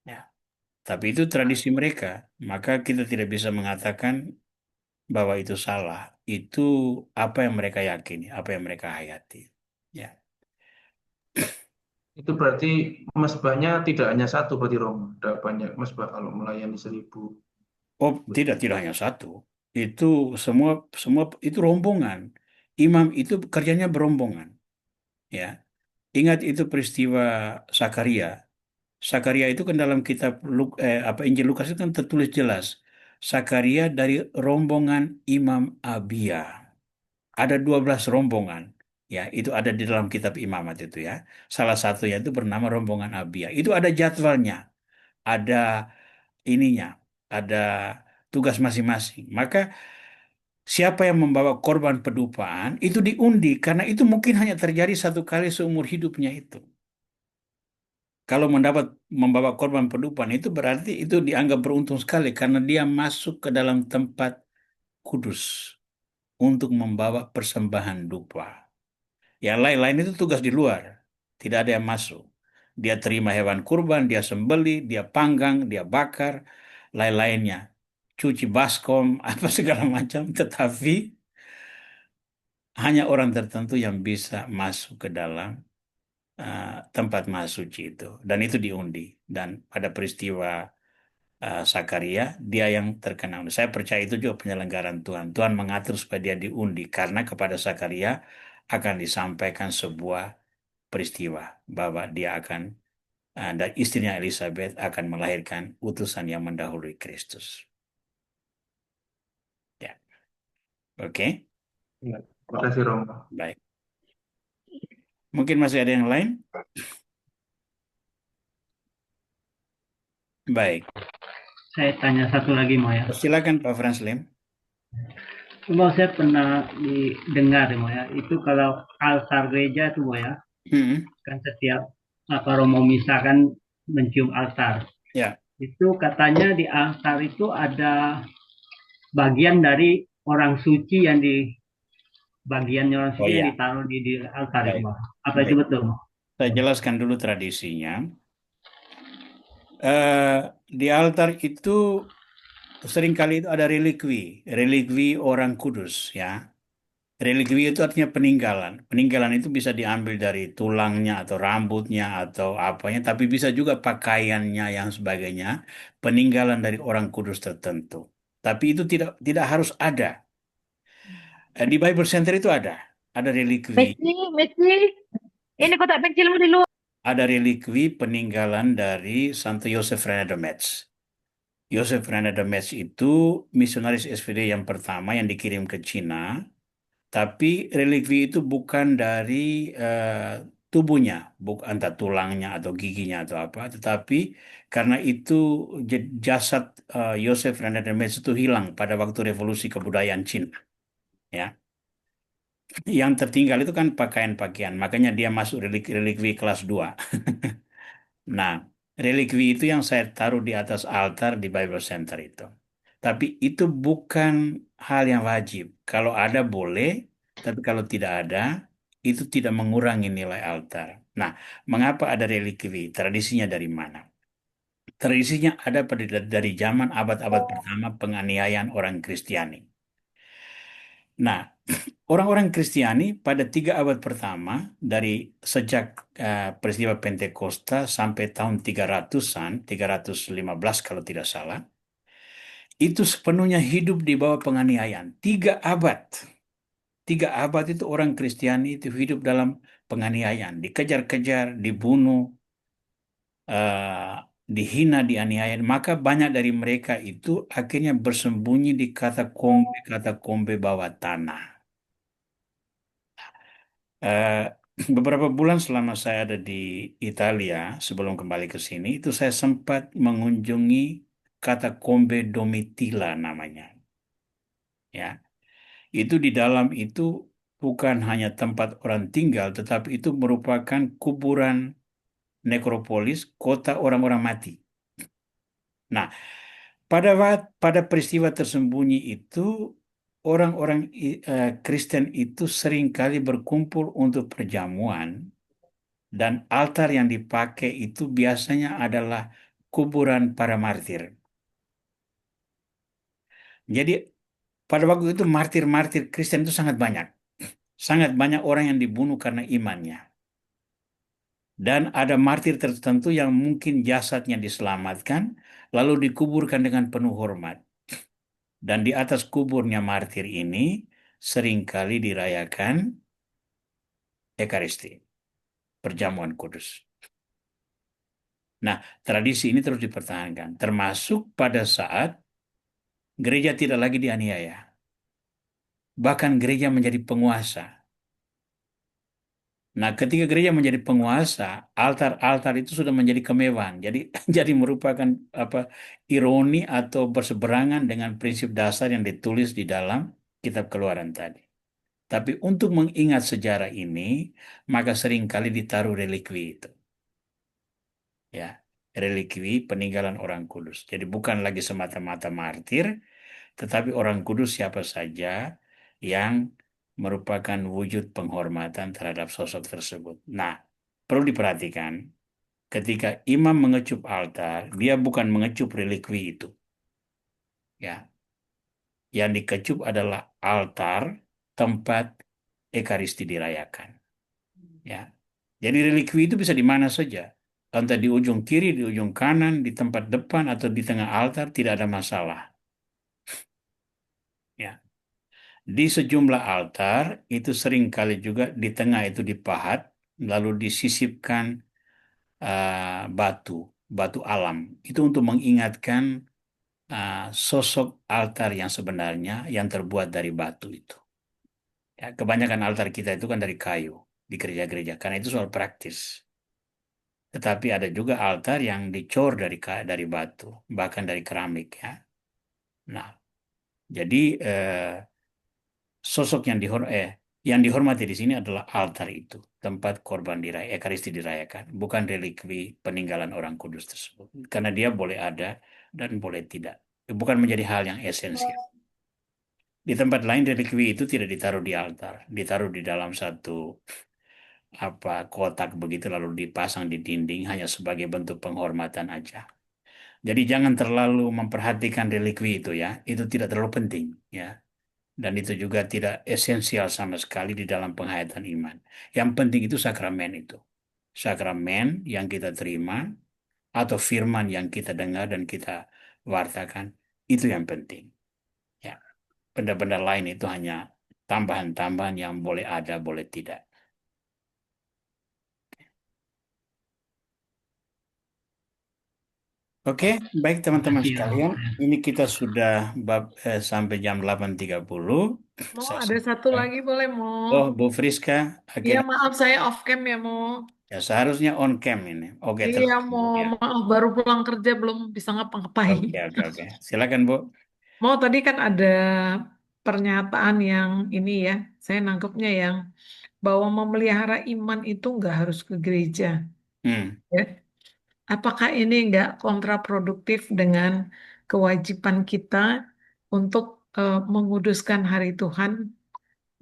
Ya. Tapi itu tradisi mereka, maka kita tidak bisa mengatakan bahwa itu salah. Itu apa yang mereka yakini, apa yang mereka hayati. Ya. Itu berarti mesbahnya tidak hanya satu berarti Romo. Ada banyak mesbah kalau melayani 1.000. Oh, tidak hanya satu. Itu semua semua itu rombongan. Imam itu kerjanya berombongan, ya. Ingat itu peristiwa Sakaria. Sakaria itu kan dalam kitab Injil Lukas itu kan tertulis jelas. Sakaria dari rombongan Imam Abia. Ada 12 rombongan. Ya, itu ada di dalam kitab Imamat itu ya. Salah satunya itu bernama rombongan Abia. Itu ada jadwalnya, ada ininya, ada tugas masing-masing. Maka siapa yang membawa korban pedupaan itu diundi karena itu mungkin hanya terjadi satu kali seumur hidupnya itu. Kalau membawa korban pedupaan itu berarti itu dianggap beruntung sekali karena dia masuk ke dalam tempat kudus untuk membawa persembahan dupa. Yang lain-lain itu tugas di luar. Tidak ada yang masuk. Dia terima hewan kurban, dia sembeli, dia panggang, dia bakar, lain-lainnya. Cuci baskom, apa segala macam. Tetapi hanya orang tertentu yang bisa masuk ke dalam tempat maha suci itu. Dan itu diundi. Dan pada peristiwa Sakaria, dia yang terkena. Saya percaya itu juga penyelenggaraan Tuhan. Tuhan mengatur supaya dia diundi. Karena kepada Sakaria akan disampaikan sebuah peristiwa bahwa dia akan dan istrinya Elizabeth akan melahirkan utusan yang mendahului Kristus. Ya, oke, Ya, terima kasih Romo. baik. Mungkin masih ada yang lain? Baik, Saya tanya satu lagi mau ya. silakan Pak Frans Lim. Cuma saya pernah didengar mau ya. Itu kalau altar gereja itu mau ya. Hmm, Kan setiap apa Romo misa kan mencium altar. ya, Itu katanya di altar itu ada bagian dari orang suci yang di bagiannya orang oh suci yang ya, ditaruh di altar itu baik, mau. Apa itu baik. betul mau? Saya jelaskan dulu tradisinya. Eh, di altar itu seringkali itu ada relikwi, relikwi orang kudus ya. Relikwi itu artinya peninggalan. Peninggalan itu bisa diambil dari tulangnya atau rambutnya atau apanya, tapi bisa juga pakaiannya yang sebagainya, peninggalan dari orang kudus tertentu. Tapi itu tidak tidak harus ada. Di Bible Center itu ada relikwi, Messi, Messi, ini kotak pensilmu di luar. ada relikwi peninggalan dari Santo Yosef René de Metz. Yosef René de Metz itu misionaris SPD yang pertama yang dikirim ke Cina. Tapi relikwi itu bukan dari tubuhnya, bukan entah tulangnya atau giginya atau apa, tetapi karena itu jasad Yosef René Metz itu hilang pada waktu revolusi kebudayaan Cina, ya. Yang tertinggal itu kan pakaian-pakaian, makanya dia masuk relikwi kelas 2. Nah, relikwi itu yang saya taruh di atas altar di Bible Center itu. Tapi itu bukan hal yang wajib. Kalau ada boleh, tapi kalau tidak ada, itu tidak mengurangi nilai altar. Nah, mengapa ada relikwi? Tradisinya dari mana? Tradisinya ada dari zaman abad-abad pertama penganiayaan orang Kristiani. Nah, orang-orang Kristiani pada 3 abad pertama dari sejak peristiwa Pentakosta sampai tahun 300-an, 315 kalau tidak salah, itu sepenuhnya hidup di bawah penganiayaan. 3 abad. 3 abad itu orang Kristiani itu hidup dalam penganiayaan, dikejar-kejar, dibunuh, eh, dihina, dianiaya. Maka banyak dari mereka itu akhirnya bersembunyi di katakombe bawah tanah. Eh, beberapa bulan selama saya ada di Italia, sebelum kembali ke sini, itu saya sempat mengunjungi katakombe Domitilla namanya. Ya, itu di dalam itu bukan hanya tempat orang tinggal, tetapi itu merupakan kuburan nekropolis, kota orang-orang mati. Nah, pada peristiwa tersembunyi itu orang-orang Kristen itu seringkali berkumpul untuk perjamuan. Dan altar yang dipakai itu biasanya adalah kuburan para martir. Jadi pada waktu itu martir-martir Kristen itu sangat banyak. Sangat banyak orang yang dibunuh karena imannya. Dan ada martir tertentu yang mungkin jasadnya diselamatkan, lalu dikuburkan dengan penuh hormat. Dan di atas kuburnya martir ini seringkali dirayakan Ekaristi, perjamuan kudus. Nah, tradisi ini terus dipertahankan, termasuk pada saat gereja tidak lagi dianiaya. Bahkan gereja menjadi penguasa. Nah, ketika gereja menjadi penguasa, altar-altar itu sudah menjadi kemewahan. Jadi jadi merupakan apa ironi atau berseberangan dengan prinsip dasar yang ditulis di dalam kitab Keluaran tadi. Tapi untuk mengingat sejarah ini, maka seringkali ditaruh relikwi itu. Ya, relikwi peninggalan orang kudus. Jadi bukan lagi semata-mata martir, tetapi orang kudus siapa saja yang merupakan wujud penghormatan terhadap sosok tersebut. Nah, perlu diperhatikan, ketika imam mengecup altar, dia bukan mengecup relikwi itu. Ya, yang dikecup adalah altar tempat ekaristi dirayakan. Ya, jadi relikwi itu bisa di mana saja. Entah di ujung kiri, di ujung kanan, di tempat depan, atau di tengah altar, tidak ada masalah. Ya. Di sejumlah altar itu sering kali juga di tengah itu dipahat, lalu disisipkan batu, batu alam. Itu untuk mengingatkan sosok altar yang sebenarnya yang terbuat dari batu itu. Ya, kebanyakan altar kita itu kan dari kayu di gereja-gereja, karena itu soal praktis. Tetapi ada juga altar yang dicor dari batu, bahkan dari keramik ya. Nah, jadi sosok yang dihormati di sini adalah altar itu, tempat korban ekaristi dirayakan, bukan relikwi peninggalan orang kudus tersebut. Karena dia boleh ada dan boleh tidak. Bukan menjadi hal yang esensial. Di tempat lain relikwi itu tidak ditaruh di altar, ditaruh di dalam satu kotak begitu lalu dipasang di dinding hanya sebagai bentuk penghormatan aja. Jadi jangan terlalu memperhatikan relikwi itu ya, itu tidak terlalu penting ya. Dan itu juga tidak esensial sama sekali di dalam penghayatan iman. Yang penting itu sakramen itu. Sakramen yang kita terima atau firman yang kita dengar dan kita wartakan, itu yang penting. Ya, benda-benda lain itu hanya tambahan-tambahan yang boleh ada, boleh tidak. Oke, baik teman-teman Makasih, sekalian. Ini kita sudah sampai jam 8.30. Mau Saya ada satu sampaikan. lagi boleh mau? Oh, Bu Friska, Iya akhirnya maaf saya off cam ya mau. ya seharusnya on cam ini. Oke, Iya tenang, Bu, mau ya. maaf baru pulang kerja belum bisa ngapa-ngapain. Oke, oke, oke. Silakan, Bu. Mau tadi kan ada pernyataan yang ini ya, saya nangkepnya yang bahwa memelihara iman itu nggak harus ke gereja. Hmm. Ya. Apakah ini nggak kontraproduktif dengan kewajiban kita untuk menguduskan hari Tuhan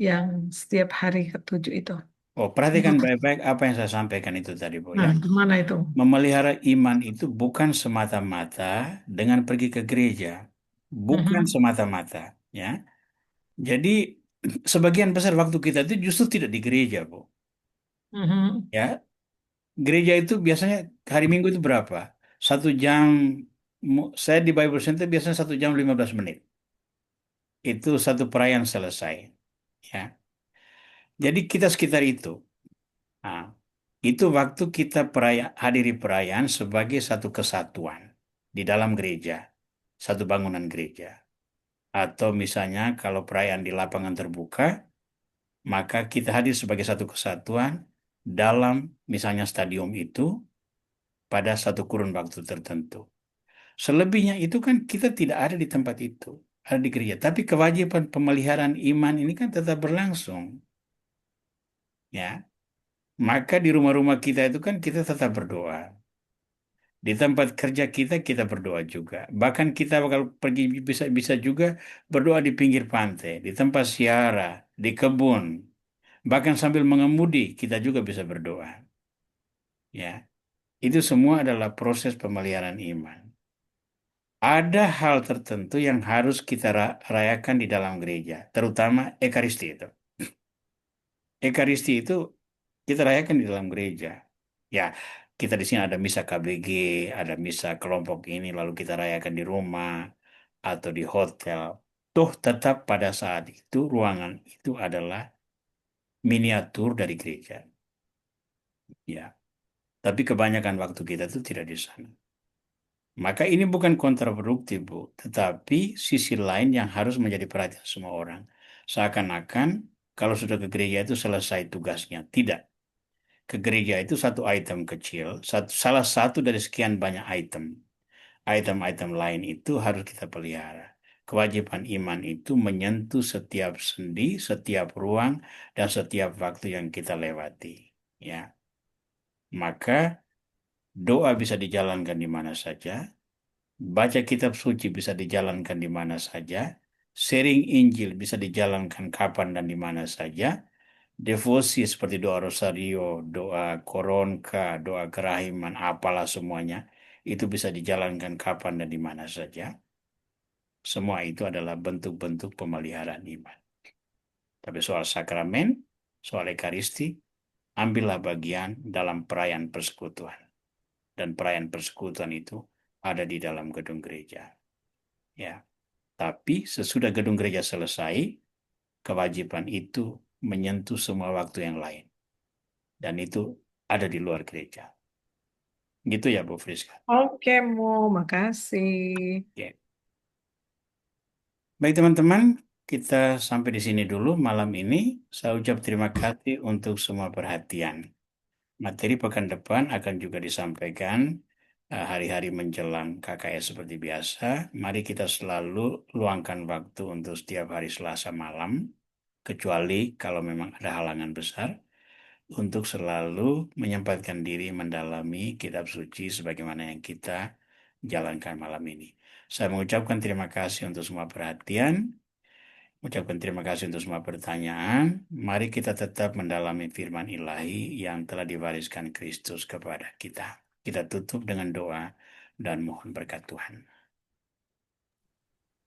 yang setiap hari ketujuh itu? Oh, perhatikan baik-baik apa yang saya sampaikan itu tadi, Bu, ya. Nah, gimana itu? Memelihara iman itu bukan semata-mata dengan pergi ke gereja. Bukan Mhm, semata-mata, ya. Jadi, sebagian besar waktu kita itu justru tidak di gereja, Bu. mhm, Ya, gereja itu biasanya hari Minggu itu berapa? 1 jam, saya di Bible Center biasanya 1 jam 15 menit. Itu satu perayaan selesai. Ya, jadi kita sekitar itu. Nah, itu waktu kita hadiri perayaan sebagai satu kesatuan di dalam gereja, satu bangunan gereja. Atau misalnya kalau perayaan di lapangan terbuka, maka kita hadir sebagai satu kesatuan dalam misalnya stadium itu pada satu kurun waktu tertentu. Selebihnya itu kan kita tidak ada di tempat itu, ada di gereja. Tapi kewajiban pemeliharaan iman ini kan tetap berlangsung, ya. Maka di rumah-rumah kita itu kan kita tetap berdoa. Di tempat kerja kita kita berdoa juga. Bahkan kita bakal pergi bisa bisa juga berdoa di pinggir pantai, di tempat siara, di kebun, bahkan sambil mengemudi kita juga bisa berdoa. Ya, itu semua adalah proses pemeliharaan iman. Ada hal tertentu yang harus kita rayakan di dalam gereja, terutama Ekaristi itu. Ekaristi itu kita rayakan di dalam gereja. Ya, kita di sini ada misa KBG, ada misa kelompok ini, lalu kita rayakan di rumah atau di hotel. Toh tetap pada saat itu ruangan itu adalah miniatur dari gereja. Ya, tapi kebanyakan waktu kita itu tidak di sana. Maka ini bukan kontraproduktif, Bu, tetapi sisi lain yang harus menjadi perhatian semua orang. Seakan-akan kalau sudah ke gereja itu selesai tugasnya. Tidak. ke gereja itu satu item kecil, salah satu dari sekian banyak item. Item-item lain itu harus kita pelihara. Kewajiban iman itu menyentuh setiap sendi, setiap ruang, dan setiap waktu yang kita lewati. Ya, maka doa bisa dijalankan di mana saja, baca kitab suci bisa dijalankan di mana saja, sharing Injil bisa dijalankan kapan dan di mana saja, devosi seperti doa rosario, doa koronka, doa kerahiman, apalah semuanya, itu bisa dijalankan kapan dan di mana saja. Semua itu adalah bentuk-bentuk pemeliharaan iman. Tapi soal sakramen, soal ekaristi, ambillah bagian dalam perayaan persekutuan. Dan perayaan persekutuan itu ada di dalam gedung gereja. Ya. Tapi sesudah gedung gereja selesai, kewajiban itu menyentuh semua waktu yang lain. Dan itu ada di luar gereja. Gitu ya, Bu Friska. Oke, Mo, makasih. Ya. Baik teman-teman, kita sampai di sini dulu malam ini. Saya ucap terima kasih untuk semua perhatian. Materi pekan depan akan juga disampaikan hari-hari menjelang KKS seperti biasa. Mari kita selalu luangkan waktu untuk setiap hari Selasa malam, kecuali kalau memang ada halangan besar, untuk selalu menyempatkan diri mendalami kitab suci sebagaimana yang kita jalankan malam ini. Saya mengucapkan terima kasih untuk semua perhatian, mengucapkan terima kasih untuk semua pertanyaan. Mari kita tetap mendalami firman ilahi yang telah diwariskan Kristus kepada kita. Kita tutup dengan doa dan mohon berkat Tuhan.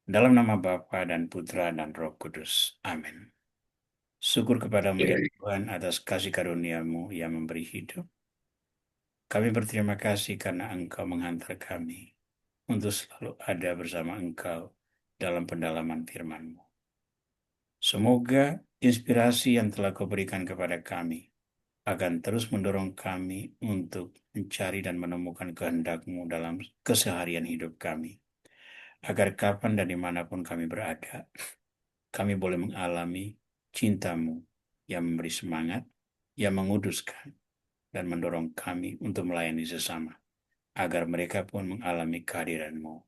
Dalam nama Bapa dan Putra dan Roh Kudus. Amin. Syukur kepadamu ya Tuhan atas kasih karunia-Mu yang memberi hidup. Kami berterima kasih karena Engkau menghantar kami untuk selalu ada bersama Engkau dalam pendalaman firman-Mu. Semoga inspirasi yang telah Kau berikan kepada kami akan terus mendorong kami untuk mencari dan menemukan kehendak-Mu dalam keseharian hidup kami. Agar kapan dan dimanapun kami berada, kami boleh mengalami cinta-Mu yang memberi semangat, yang menguduskan, dan mendorong kami untuk melayani sesama, agar mereka pun mengalami kehadiran-Mu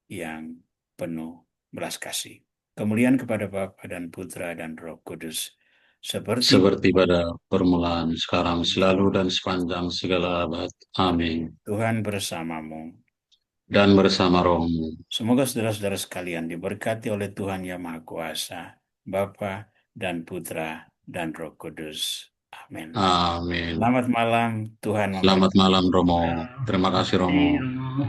yang penuh belas kasih. Kemuliaan kepada Bapa dan Putra dan Roh Kudus, seperti pada permulaan, sekarang, selalu, dan sepanjang segala abad. Amin. Tuhan bersamamu. Dan bersama rohmu. Semoga saudara-saudara sekalian diberkati oleh Tuhan Yang Maha Kuasa, Bapa dan Putra dan Roh Kudus. Amin. Amin. Selamat malam, Tuhan memberkati. Selamat malam, Romo. Terima kasih, Romo. Romo.